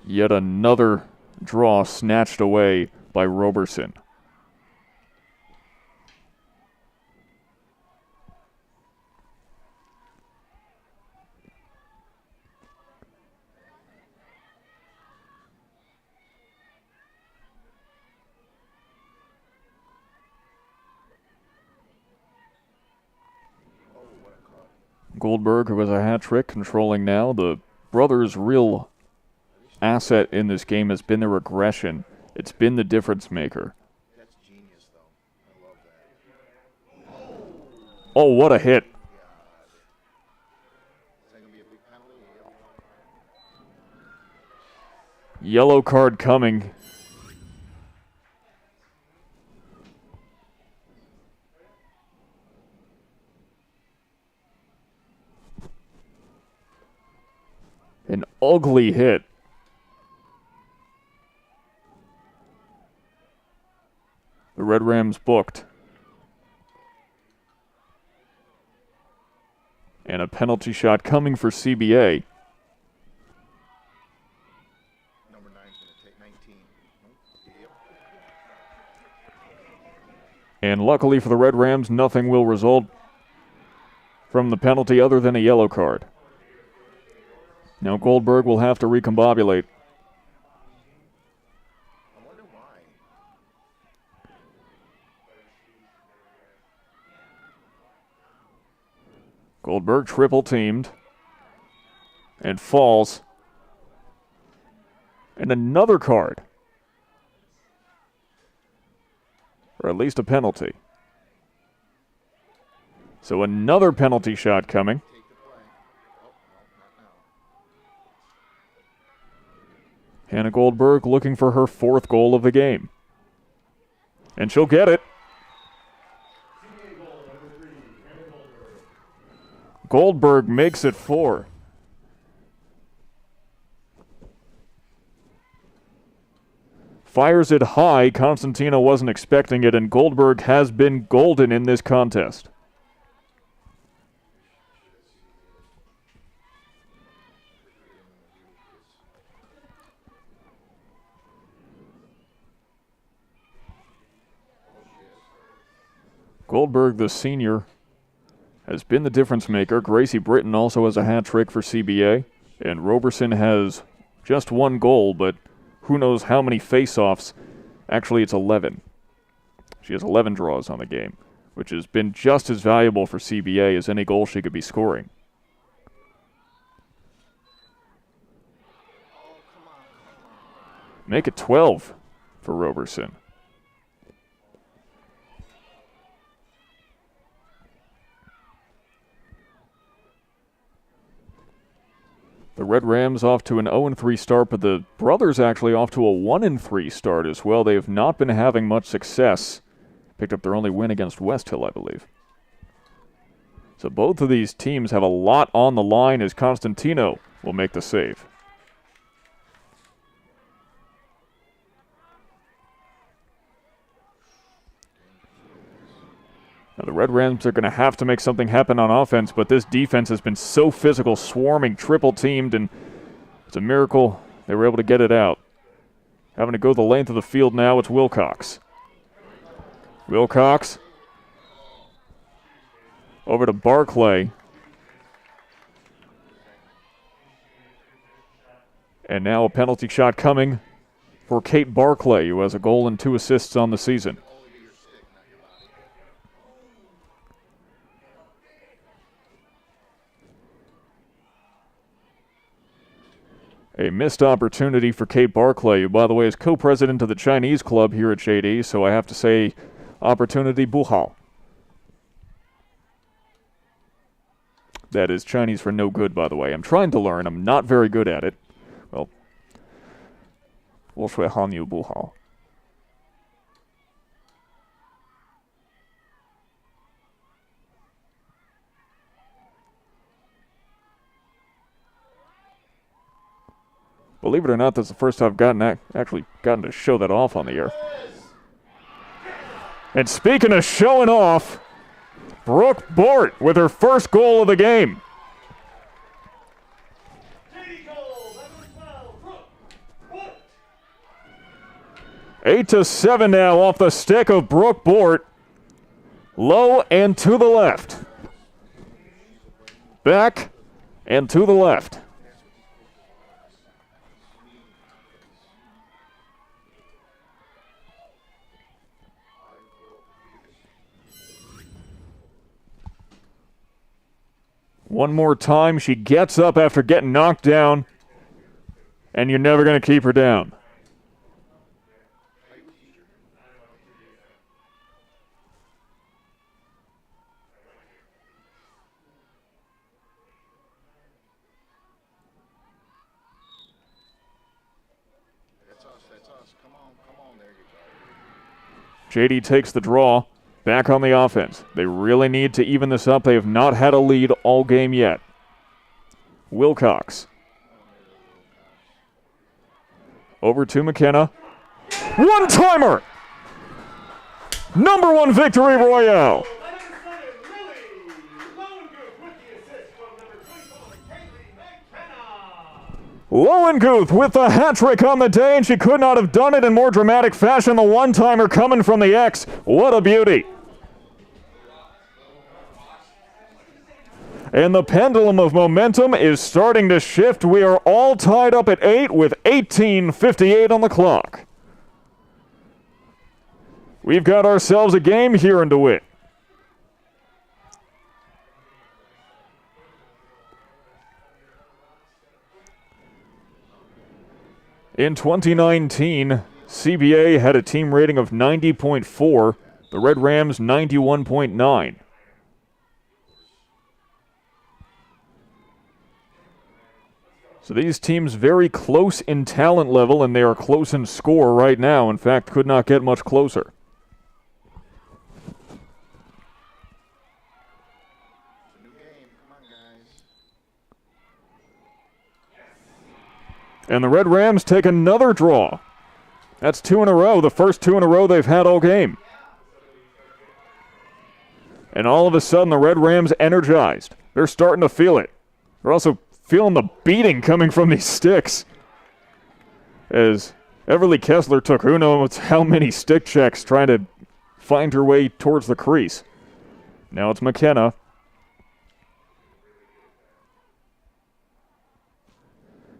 Yet another draw snatched away by Roberson. Goldberg, who has a hat trick, controlling now. The brothers' real asset in this game has been their aggression. It's been the difference maker. That's genius, though. I love that. Oh, what a hit. Is that going to be a big penalty? Yellow card coming. An ugly hit. The Red Rams booked. And a penalty shot coming for CBA. Number 9's going to take 19. Yep. And luckily for the Red Rams, nothing will result from the penalty other than a yellow card. Now Goldberg will have to recombobulate. I wonder why. Goldberg triple teamed and falls. And another card. Or at least a penalty. So another penalty shot coming. Take the play. Oh, no, not now. Hannah Goldberg looking for her 4th goal of the game. And she'll get it. Goldberg makes it 4. Fires it high. Constantino wasn't expecting it, and Goldberg has been golden in this contest. Goldberg, the senior, has been the difference maker. Gracie Britton also has a hat trick for CBA. And Roberson has just 1 goal, but who knows how many face-offs. Actually, it's 11. She has 11 draws on the game, which has been just as valuable for CBA as any goal she could be scoring. Make it 12 for Roberson. The Red Rams off to an 0-3 start, but the brothers actually off to a 1-3 start as well. They have not been having much success. Picked up their only win against West Hill, I believe. So both of these teams have a lot on the line as Constantino will make the save. Now the Red Rams are going to have to make something happen on offense, but this defense has been so physical, swarming, triple-teamed, and it's a miracle they were able to get it out. Having to go the length of the field now, it's Wilcox. Wilcox over to Barclay. And now a penalty shot coming for Kate Barclay, who has a goal and 2 assists on the season. A missed opportunity for Kate Barclay, who, by the way, is co-president of the Chinese club here at JD, so I have to say, opportunity buhao. That is Chinese for no good, by the way. I'm trying to learn. I'm not very good at it. Well, 我说汉语不好. Believe it or not, that's the first time I've actually gotten to show that off on the air. And speaking of showing off, Brooke Bort with her first goal of the game. 8-7 now off the stick of Brooke Bort. Low and to the left. Back and to the left. One more time. She gets up after getting knocked down, and you're never going to keep her down. That's us. Come on, there you go. JD takes the draw. Back on the offense. They really need to even this up. They have not had a lead all game yet. Wilcox. Over to McKenna. One-timer! Number 1 victory royale. Lowenguth with the hat trick on the day, and she could not have done it in more dramatic fashion. The one-timer coming from the X. What a beauty. And the pendulum of momentum is starting to shift. We are all tied up at 8 with 18:58 on the clock. We've got ourselves a game here in DeWitt. In 2019, CBA had a team rating of 90.4, the Red Rams 91.9. So these teams very close in talent level, and they are close in score right now. In fact, could not get much closer. New game. Come on, guys. And the Red Rams take another draw. That's 2 in a row, the first 2 in a row they've had all game. And all of a sudden, the Red Rams energized. They're starting to feel it. They're also feeling the beating coming from these sticks. As Everly Kessler took who knows how many stick checks trying to find her way towards the crease. Now it's McKenna.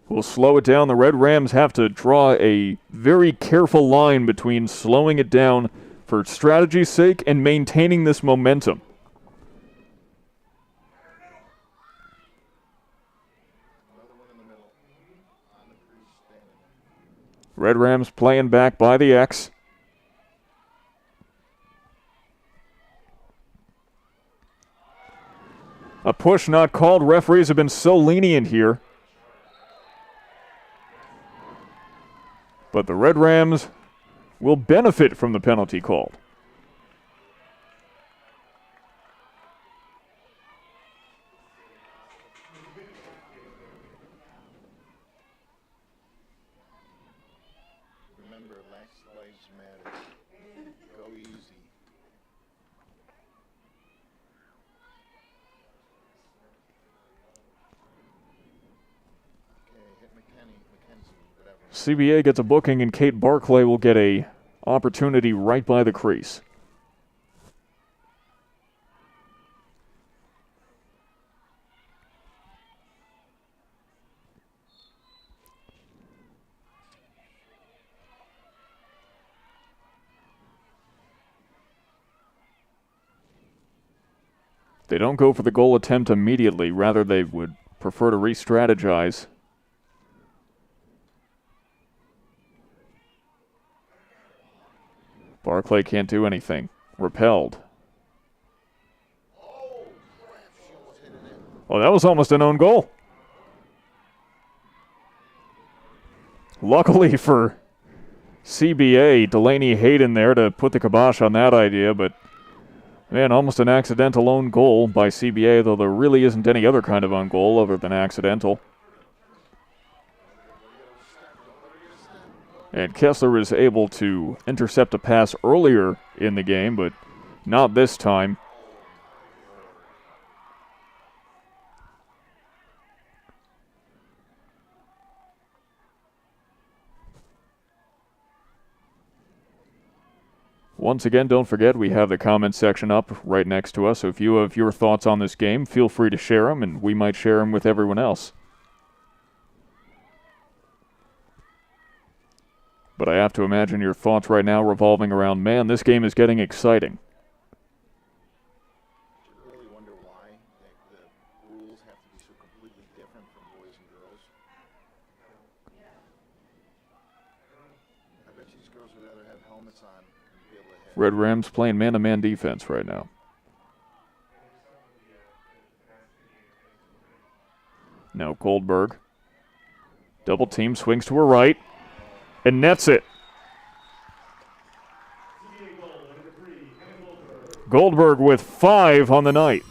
We'll slow it down. The Red Rams have to draw a very careful line between slowing it down for strategy's sake and maintaining this momentum. Red Rams playing back by the X. A push not called. Referees have been so lenient here. But the Red Rams will benefit from the penalty called. Remember, lives matter. Go easy. Okay, hit Mackenzie, whatever. CBA gets a booking, and Kate Barclay will get a opportunity right by the crease. They don't go for the goal attempt immediately. Rather, they would prefer to re-strategize. Barclay can't do anything. Repelled. Oh, that was almost an own goal. Luckily for CBA, Delaney Hayden there to put the kibosh on that idea, but man, almost an accidental own goal by CBA, though there really isn't any other kind of own goal other than accidental. And Kessler is able to intercept a pass earlier in the game, but not this time. Once again, don't forget we have the comment section up right next to us, so if you have your thoughts on this game, feel free to share them, and we might share them with everyone else. But I have to imagine your thoughts right now revolving around, man, this game is getting exciting. I really wonder why the rules have Red Rams playing man-to-man defense right now. Now Goldberg. Double team, swings to her right, and nets it. Goldberg with 5 on the night.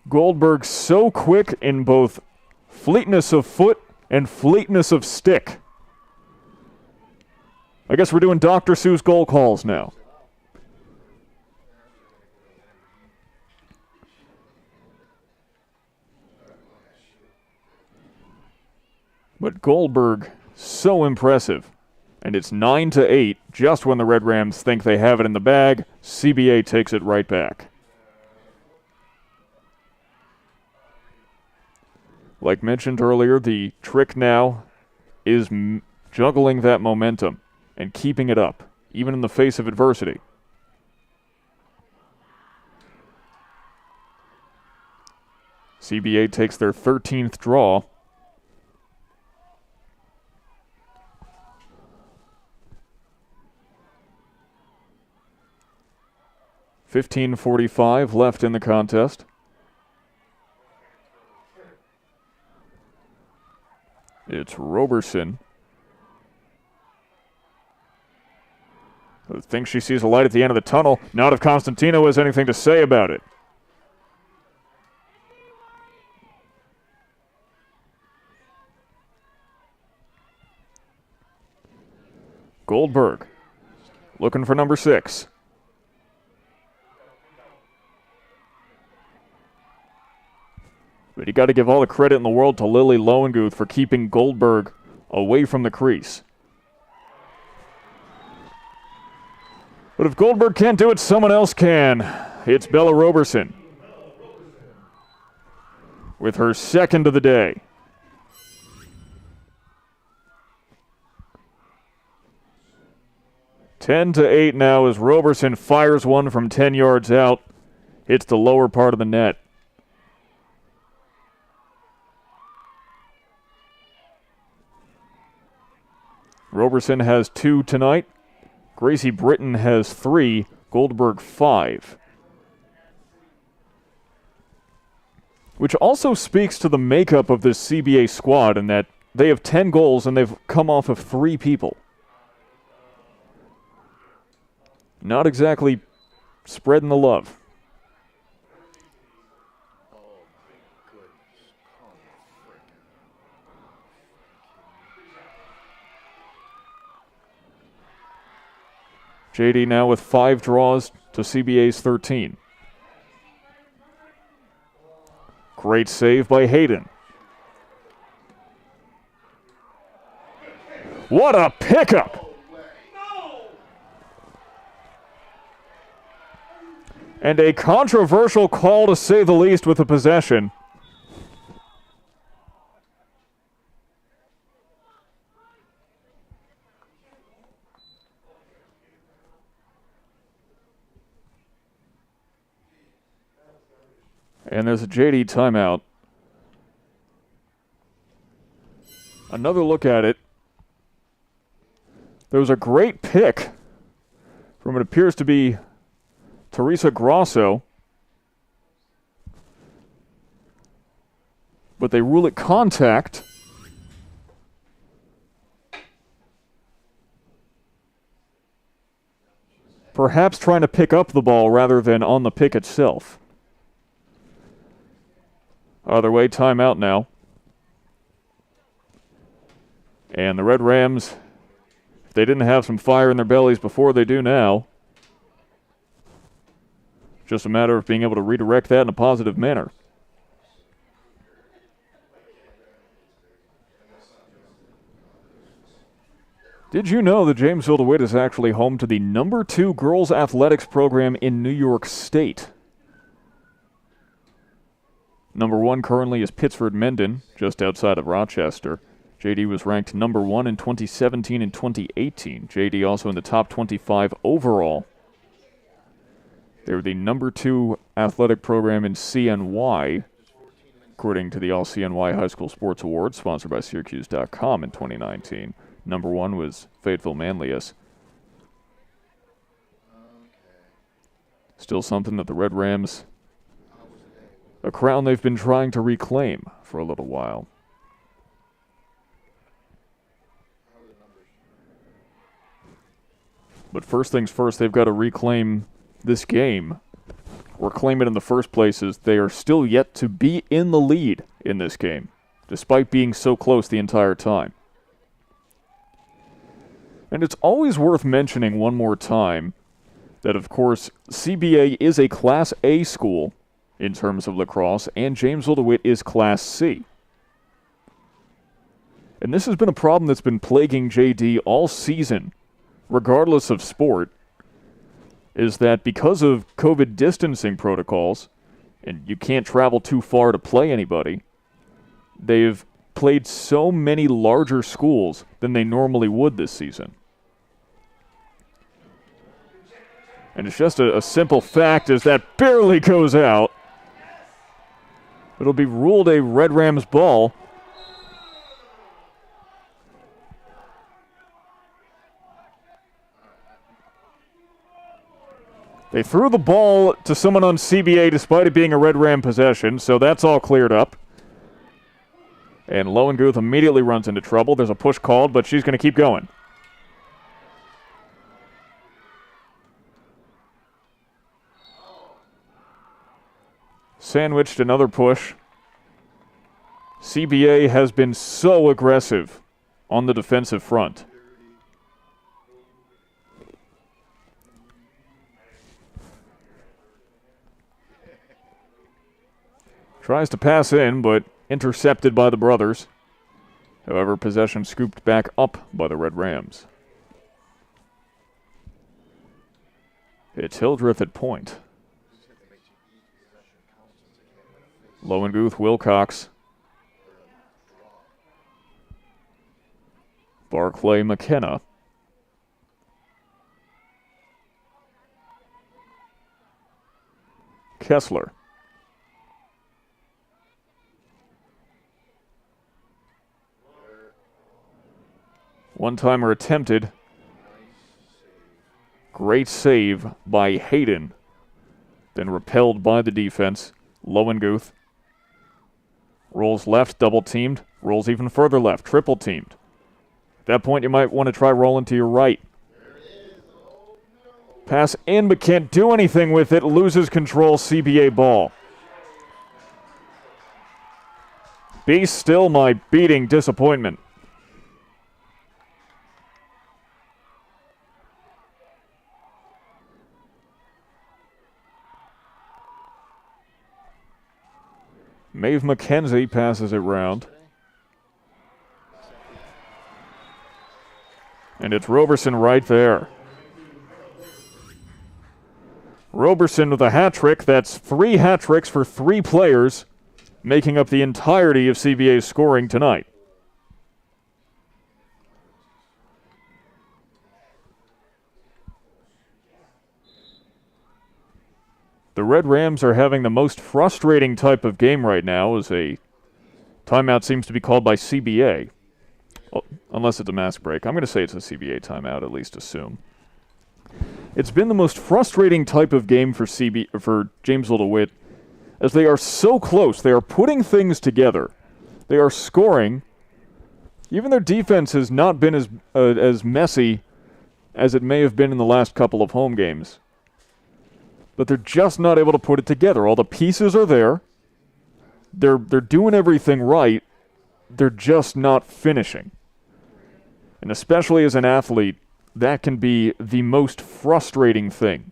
Goldberg so quick in both fleetness of foot and fleetness of stick. I guess we're doing Dr. Seuss goal calls now. But Goldberg, so impressive. And it's 9-8, just when the Red Rams think they have it in the bag. CBA takes it right back. Like mentioned earlier, the trick now is juggling that momentum and keeping it up, even in the face of adversity. CBA takes their 13th draw. .45 left in the contest. It's Roberson. I think she sees a light at the end of the tunnel. Not if Constantino has anything to say about it. Goldberg looking for number 6. But you got to give all the credit in the world to Lily Lowenguth for keeping Goldberg away from the crease. But if Goldberg can't do it, someone else can. It's Bella Roberson with her 2nd of the day. (10-8) now as Roberson fires one from 10 yards out. Hits the lower part of the net. Roberson has 2 tonight. Gracie Britton has 3. Goldberg 5. Which also speaks to the makeup of this CBA squad in that they have 10 goals and they've come off of 3 people. Not exactly spreading the love. JD now with 5 draws to CBA's 13. Great save by Hayden. What a pickup! And a controversial call to say the least with the possession. And there's a JD timeout. Another look at it. There was a great pick from what appears to be Teresa Grosso. But they rule it contact. Perhaps trying to pick up the ball rather than on the pick itself. Other way, timeout now. And the Red Rams, if they didn't have some fire in their bellies before, they do now. Just a matter of being able to redirect that in a positive manner. Did you know that Jamesville-DeWitt is actually home to the number 2 girls athletics program in New York State? Number 1 currently is Pittsford-Mendon, just outside of Rochester. JD was ranked number 1 in 2017 and 2018. JD also in the top 25 overall. They were the number 2 athletic program in CNY according to the LCNY High School Sports Awards, sponsored by Syracuse.com in 2019. Number 1 was Fayetteville Manlius. Still something that the Red Rams, a crown they've been trying to reclaim for a little while. But first things first, they've got to reclaim this game, or claim it in the first place, as they are still yet to be in the lead in this game, despite being so close the entire time. And it's always worth mentioning one more time that, of course, CBA is a Class A school in terms of lacrosse, and Jamesville-DeWitt is Class C. And this has been a problem that's been plaguing JD all season, regardless of sport, is that because of COVID distancing protocols, and you can't travel too far to play anybody, they've played so many larger schools than they normally would this season. And it's just a simple fact as that barely goes out. It'll be ruled a Red Rams ball. They threw the ball to someone on CBA despite it being a Red Ram possession, so that's all cleared up. And Lowenguth immediately runs into trouble. There's a push called, but she's going to keep going. Sandwiched another push. CBA has been so aggressive on the defensive front. Tries to pass in, but intercepted by the brothers. However, possession scooped back up by the Red Rams. It's Hildreth at point. Lowenguth, Wilcox. Barclay, McKenna. Kessler. One-timer attempted. Great save by Hayden. Then repelled by the defense. Lowenguth rolls left, double-teamed. Rolls even further left, triple-teamed. At that point, you might want to try rolling to your right. Pass in, but can't do anything with it. Loses control, CBA ball. Be still my beating disappointment. Maeve McKenzie passes it round. And it's Roberson right there. Roberson with a hat trick. That's 3 hat tricks for 3 players, making up the entirety of CBA's scoring tonight. The Red Rams are having the most frustrating type of game right now, as a timeout seems to be called by CBA. Well, unless it's a mask break. I'm going to say it's a CBA timeout, at least assume. It's been the most frustrating type of game for Jamesville-DeWitt, as they are so close. They are putting things together. They are scoring. Even their defense has not been as messy as it may have been in the last couple of home games. But they're just not able to put it together. All the pieces are there. They're doing everything right. They're just not finishing. And especially as an athlete, that can be the most frustrating thing.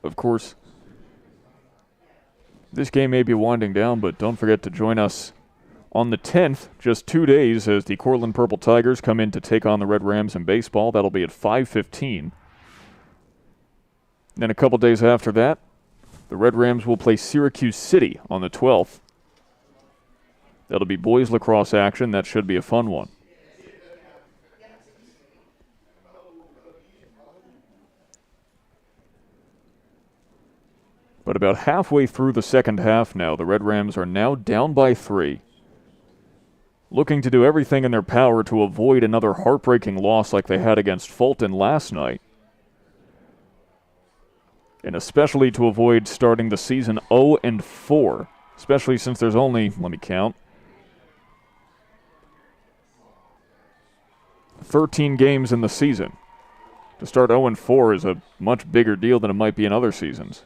Of course, this game may be winding down, but don't forget to join us on the 10th, just 2 days, as the Cortland Purple Tigers come in to take on the Red Rams in baseball. That'll be at 5:15. Then a couple days after that, the Red Rams will play Syracuse City on the 12th. That'll be boys lacrosse action. That should be a fun one. But about halfway through the second half now, the Red Rams are now down by 3. Looking to do everything in their power to avoid another heartbreaking loss like they had against Fulton last night. And especially to avoid starting the season 0-4, especially since there's only, let me count, 13 games in the season. To start 0-4 is a much bigger deal than it might be in other seasons.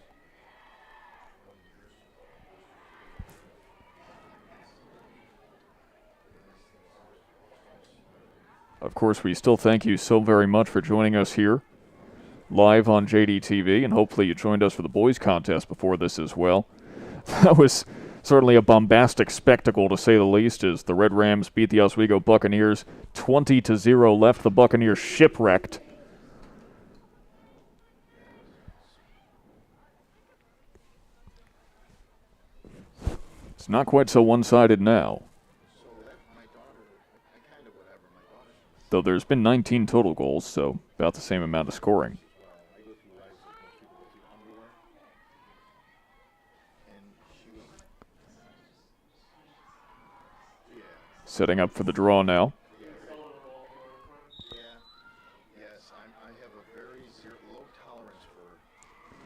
Of course, we still thank you so very much for joining us here live on JDTV, and hopefully you joined us for the boys contest before this as well. That was certainly a bombastic spectacle, to say the least, as the Red Rams beat the Oswego Buccaneers 20-0, left the Buccaneers shipwrecked. It's not quite so one-sided now, though there's been 19 total goals, so about the same amount of scoring. Setting up for the draw now. Yes, I have a very low tolerance for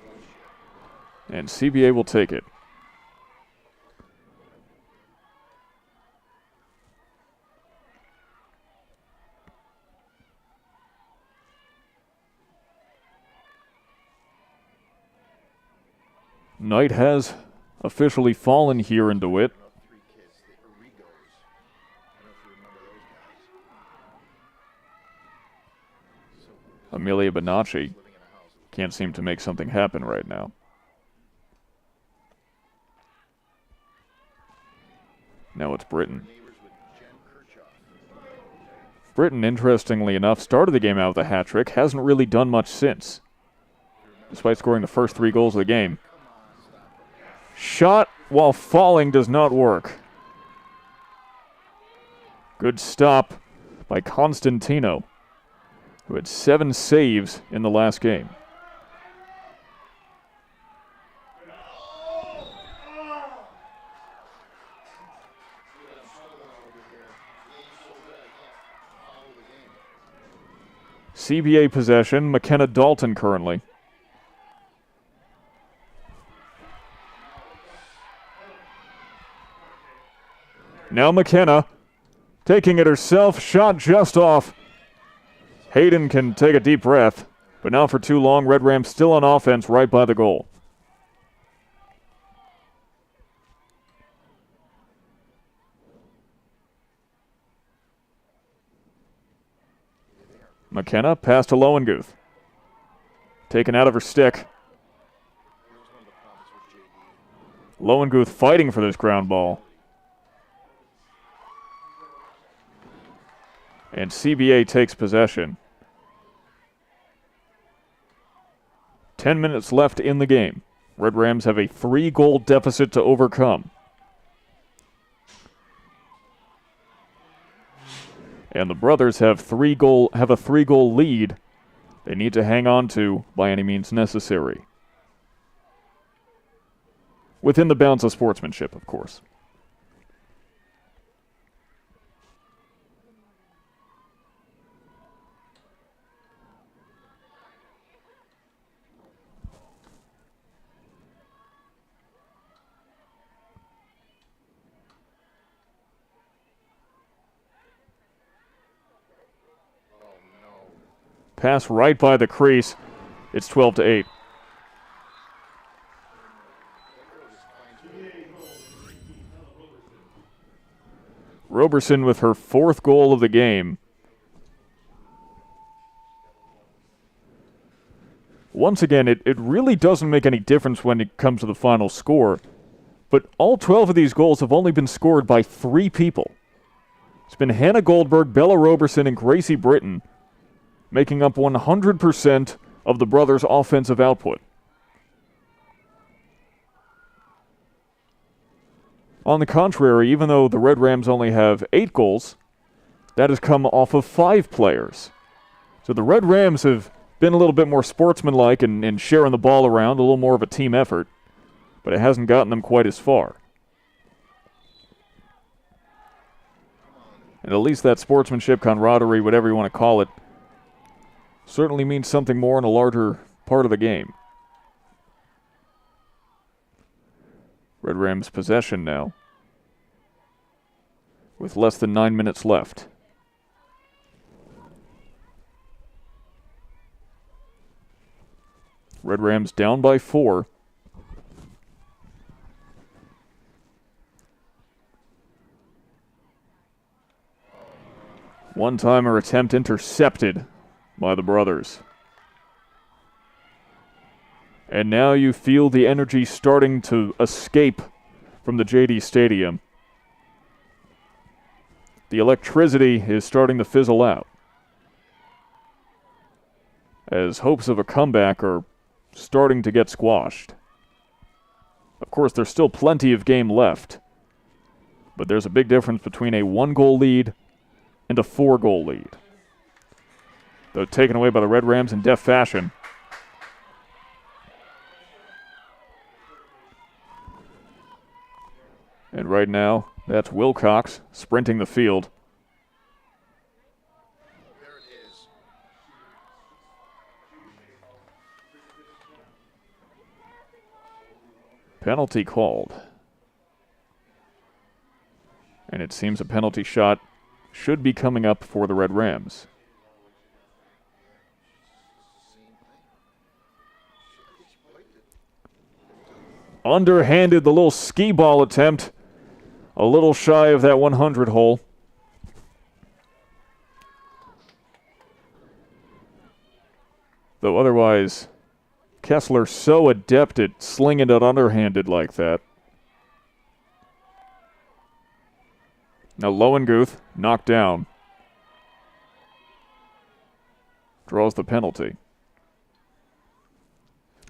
bullshit. And CBA will take it. Night has officially fallen here in DeWitt. Amelia Bonacci can't seem to make something happen right now. Now it's Britton. Britton, interestingly enough, started the game out with a hat trick, hasn't really done much since, despite scoring the first 3 goals of the game. Shot while falling does not work. Good stop by Constantino, who had 7 saves in the last game. CBA possession, McKenna Dalton currently. Now McKenna taking it herself, shot just off. Hayden can take a deep breath, but now for too long, Red Rams still on offense right by the goal. McKenna pass to Lowenguth. Taken out of her stick. Lowenguth fighting for this ground ball. And CBA takes possession. 10 minutes left in the game. Red Rams have a 3-goal deficit to overcome. And the Brothers have a 3-goal lead they need to hang on to by any means necessary. Within the bounds of sportsmanship, of course. Pass right by the crease. It's 12-8. Roberson with her 4th goal of the game. Once again, it really doesn't make any difference when it comes to the final score, but all 12 of these goals have only been scored by 3 people. It's been Hannah Goldberg, Bella Roberson, and Gracie Britton, making up 100% of the Brothers' offensive output. On the contrary, even though the Red Rams only have 8 goals, that has come off of 5 players. So the Red Rams have been a little bit more sportsmanlike and sharing the ball around, a little more of a team effort. but it hasn't gotten them quite as far. And at least that sportsmanship, camaraderie, whatever you want to call it, certainly means something more in a larger part of the game. Red Rams possession now, with less than 9 minutes left. Red Rams down by 4. One-timer attempt intercepted by the brothers. And now you feel the energy starting to escape from the JD Stadium. The electricity is starting to fizzle out, as hopes of a comeback are starting to get squashed. Of course, there's still plenty of game left, but there's a big difference between a 1-goal lead and a 4-goal lead. Though taken away by the Red Rams in deft fashion. And right now, that's Wilcox sprinting the field. There it is. Penalty called. And it seems a penalty shot should be coming up for the Red Rams. Underhanded the little skee ball attempt. A little shy of that 100 hole. Though otherwise, Kessler so adept at slinging it underhanded like that. Now Lowenguth knocked down. Draws the penalty.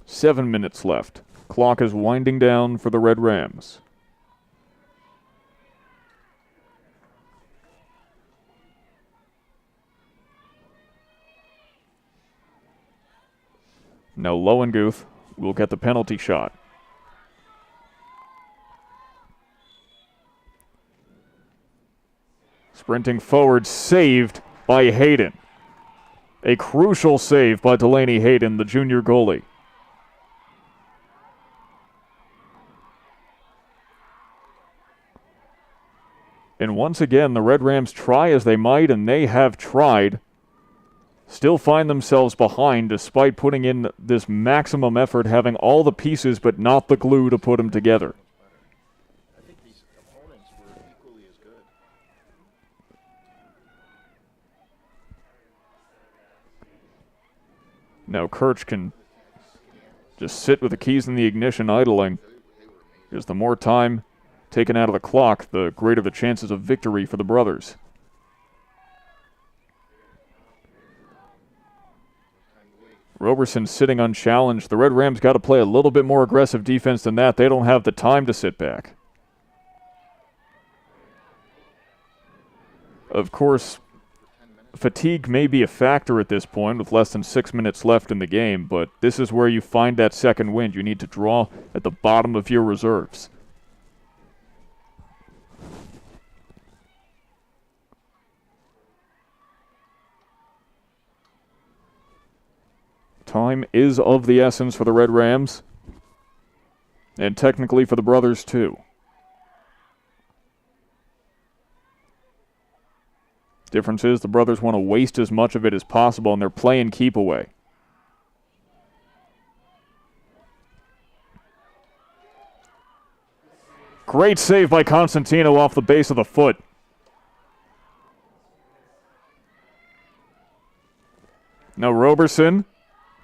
7 minutes left. Clock is winding down for the Red Rams. Now Lowenguth will get the penalty shot. Sprinting forward, saved by Hayden. A crucial save by Delaney Hayden, the junior goalie. And once again, the Red Rams try as they might, and they have tried. Still find themselves behind despite putting in this maximum effort, having all the pieces but not the glue to put them together. I think these opponents were equally as good. Now Kirch can just sit with the keys in the ignition idling. Because the more time taken out of the clock, the greater the chances of victory for the brothers. Roberson sitting unchallenged. The Red Rams got to play a little bit more aggressive defense than that. They don't have the time to sit back. Of course, fatigue may be a factor at this point with less than 6 minutes left in the game, but this is where you find that second wind. You need to draw at the bottom of your reserves. Time is of the essence for the Red Rams, and technically for the brothers too. Difference is the brothers want to waste as much of it as possible, and they're playing keep away. Great save by Constantino off the base of the foot. Now Roberson,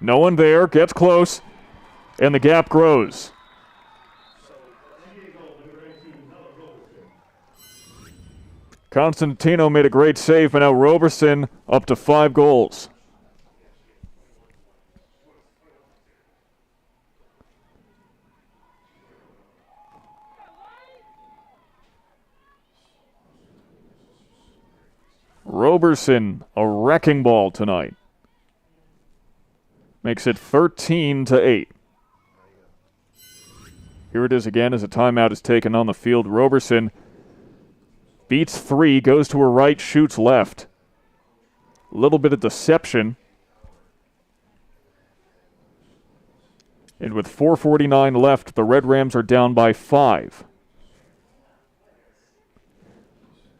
no one there, gets close, and the gap grows. Constantino made a great save, but now Roberson up to 5 goals. Roberson, a wrecking ball tonight. Makes it 13-8. Here it is again as a timeout is taken on the field. Roberson beats 3, goes to her right, shoots left. A little bit of deception. And with 4:49 left, the Red Rams are down by 5.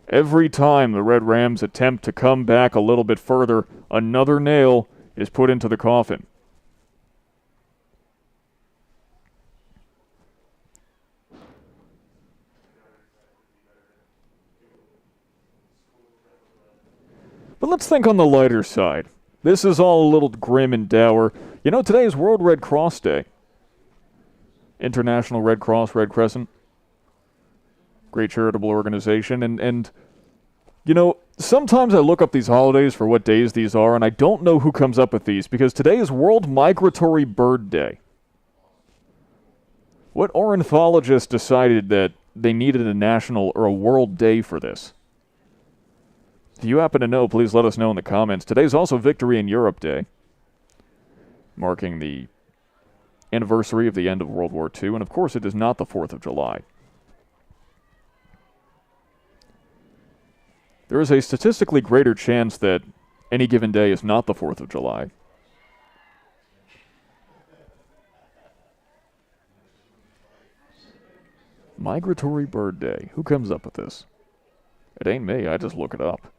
Every time the Red Rams attempt to come back a little bit further, another nail is put into the coffin. But let's think on the lighter side. This is all a little grim and dour. You know, today is World Red Cross Day. International Red Cross, Red Crescent. Great charitable organization. And you know, sometimes I look up these holidays for what days these are, and I don't know who comes up with these, because today is World Migratory Bird Day. What ornithologist decided that they needed a national or a world day for this? If you happen to know, please let us know in the comments. Today's also Victory in Europe Day, marking the anniversary of the end of World War II, and of course it is not the 4th of July. There is a statistically greater chance that any given day is not the 4th of July. Migratory Bird Day. Who comes up with this? It ain't me, I just look it up.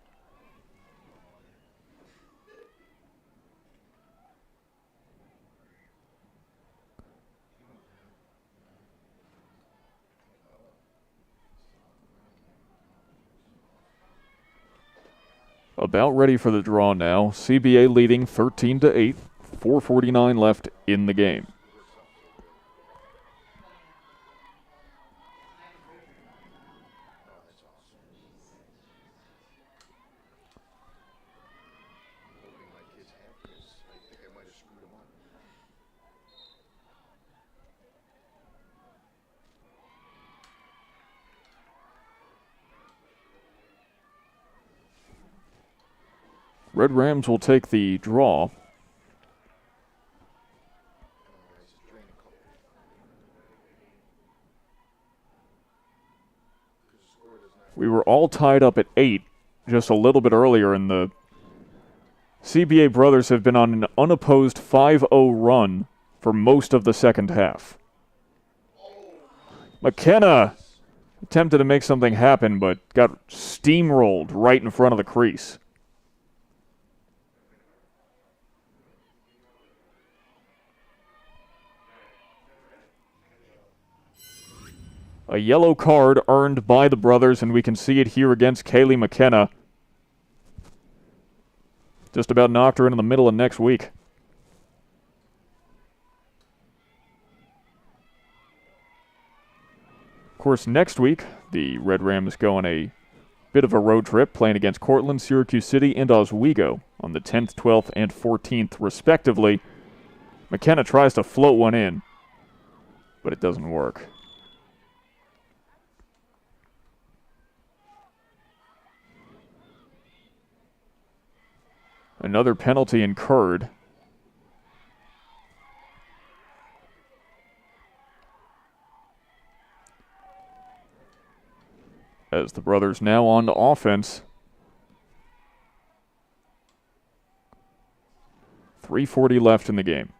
About ready for the draw now. CBA leading 13-8. 4:49 left in the game. Red Rams will take the draw. We were all tied up at 8 just a little bit earlier, and the CBA brothers have been on an unopposed 5-0 run for most of the second half. McKenna attempted to make something happen, but got steamrolled right in front of the crease. A yellow card earned by the brothers, and we can see it here against Kaylee McKenna. Just about knocked her into the middle of next week. Of course, next week, the Red Rams go on a bit of a road trip, playing against Cortland, Syracuse City, and Oswego on the 10th, 12th, and 14th, respectively. McKenna tries to float one in, but it doesn't work. Another penalty incurred. As the brothers now on to offense. 3:40 left in the game.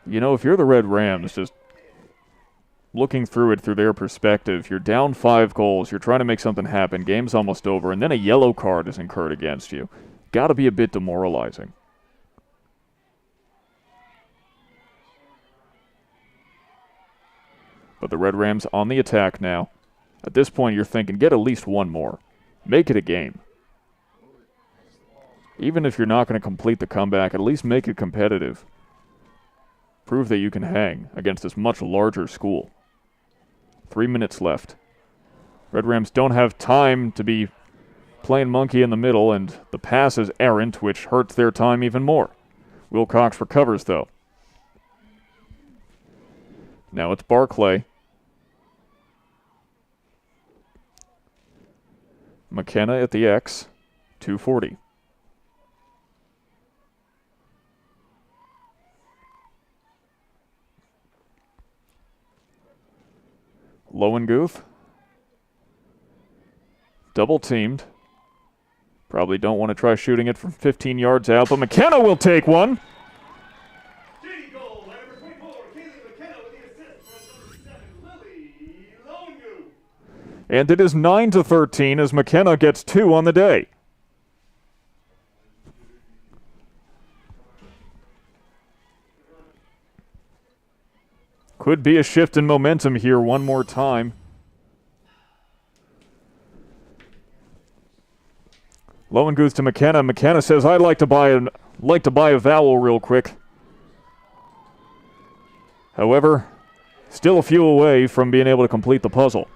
You know, if you're the Red Rams, just looking through it through their perspective, you're down 5 goals, you're trying to make something happen, game's almost over, and then a yellow card is incurred against you. Got to be a bit demoralizing. But the Red Rams on the attack now. At this point, you're thinking, get at least one more. Make it a game. Even if you're not going to complete the comeback, at least make it competitive. Prove that you can hang against this much larger school. 3 minutes left. Red Rams don't have time to be playing monkey in the middle, and the pass is errant, which hurts their time even more. Wilcox recovers, though. Now it's Barclay. McKenna at the X. 2:40. Lowenguth. Double teamed. Probably don't want to try shooting it from 15 yards out, but McKenna will take one. JD goal, number 24, Kaylee McKenna with the assist from number 7, Lily Lowenguth. And it is 9-13 as McKenna gets 2 on the day. Could be a shift in momentum here one more time. Lowenguth to McKenna. McKenna says, "I'd like to buy a vowel real quick." However, still a few away from being able to complete the puzzle.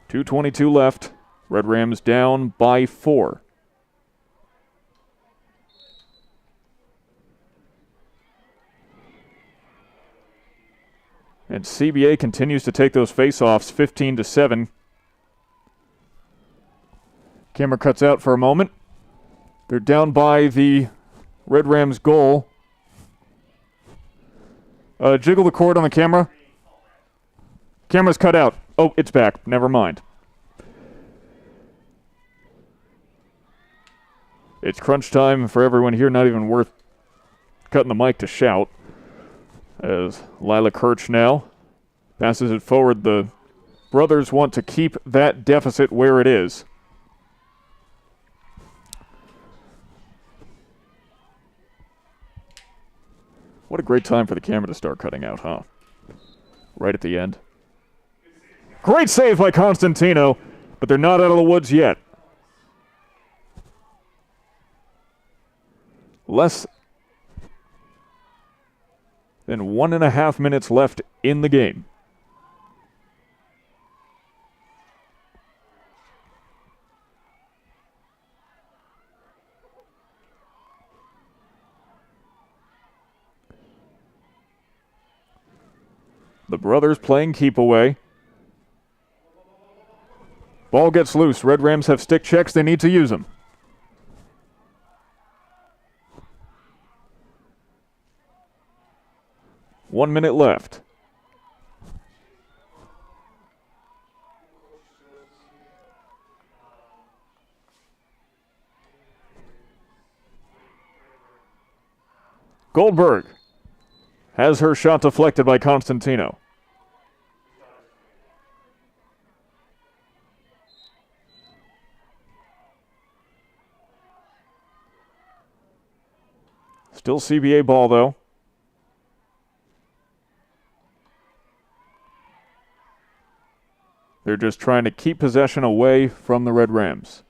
2:22 left. Red Rams down by 4. And CBA continues to take those face-offs 15-7. Camera cuts out for a moment. They're down by the Red Rams goal. Jiggle the cord on the camera. Camera's cut out. Oh, it's back. Never mind. It's crunch time for everyone here. Not even worth cutting the mic to shout. As Lila Kirch now passes it forward. The brothers want to keep that deficit where it is. What a great time for the camera to start cutting out, huh? Right at the end. Great save by Constantino, but they're not out of the woods yet. Less than 1.5 minutes left in the game. The brothers playing keep away. Ball gets loose. Red Rams have stick checks. They need to use them. One minute left. Goldberg has her shot deflected by Constantino. Still CBA ball, though. They're just trying to keep possession away from the Red Rams.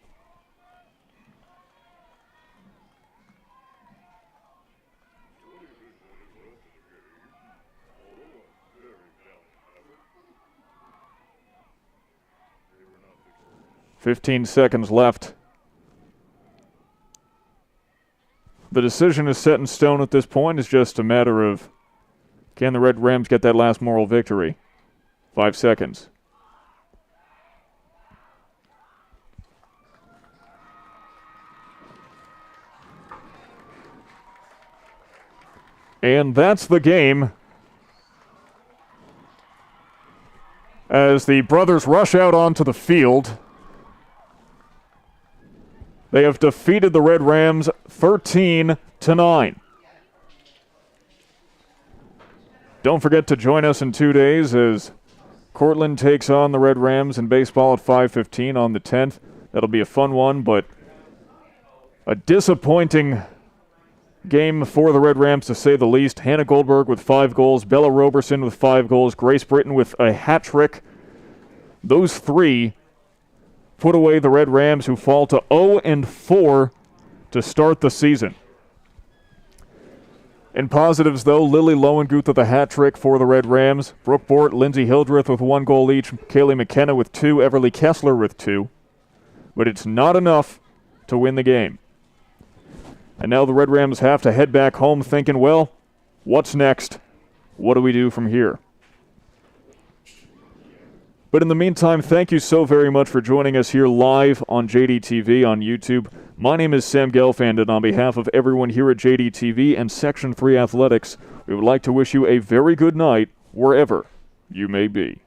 "15 seconds left. The decision is set in stone at this point. It's just a matter of, can the Red Rams get that last moral victory? 5 seconds. And that's the game. As the brothers rush out onto the field, they have defeated the Red Rams 13-9. Don't forget to join us in 2 days as Cortland takes on the Red Rams in baseball at 5:15 on the 10th. That'll be a fun one, but a disappointing game for the Red Rams, to say the least. Hannah Goldberg with 5 goals, Bella Roberson with 5 goals, Grace Britton with a hat trick. Those 3 put away the Red Rams, who fall to 0-4 to start the season. In positives, though, Lily Lowenguth with a hat trick for the Red Rams, Brooke Bort, Lindsay Hildreth with 1 goal each, Kaylee McKenna with 2, Everly Kessler with 2. But it's not enough to win the game. And now the Red Rams have to head back home thinking, well, what's next? What do we do from here? But in the meantime, thank you so very much for joining us here live on JDTV on YouTube. My name is Sam Gelfand, and on behalf of everyone here at JDTV and Section 3 Athletics, we would like to wish you a very good night wherever you may be.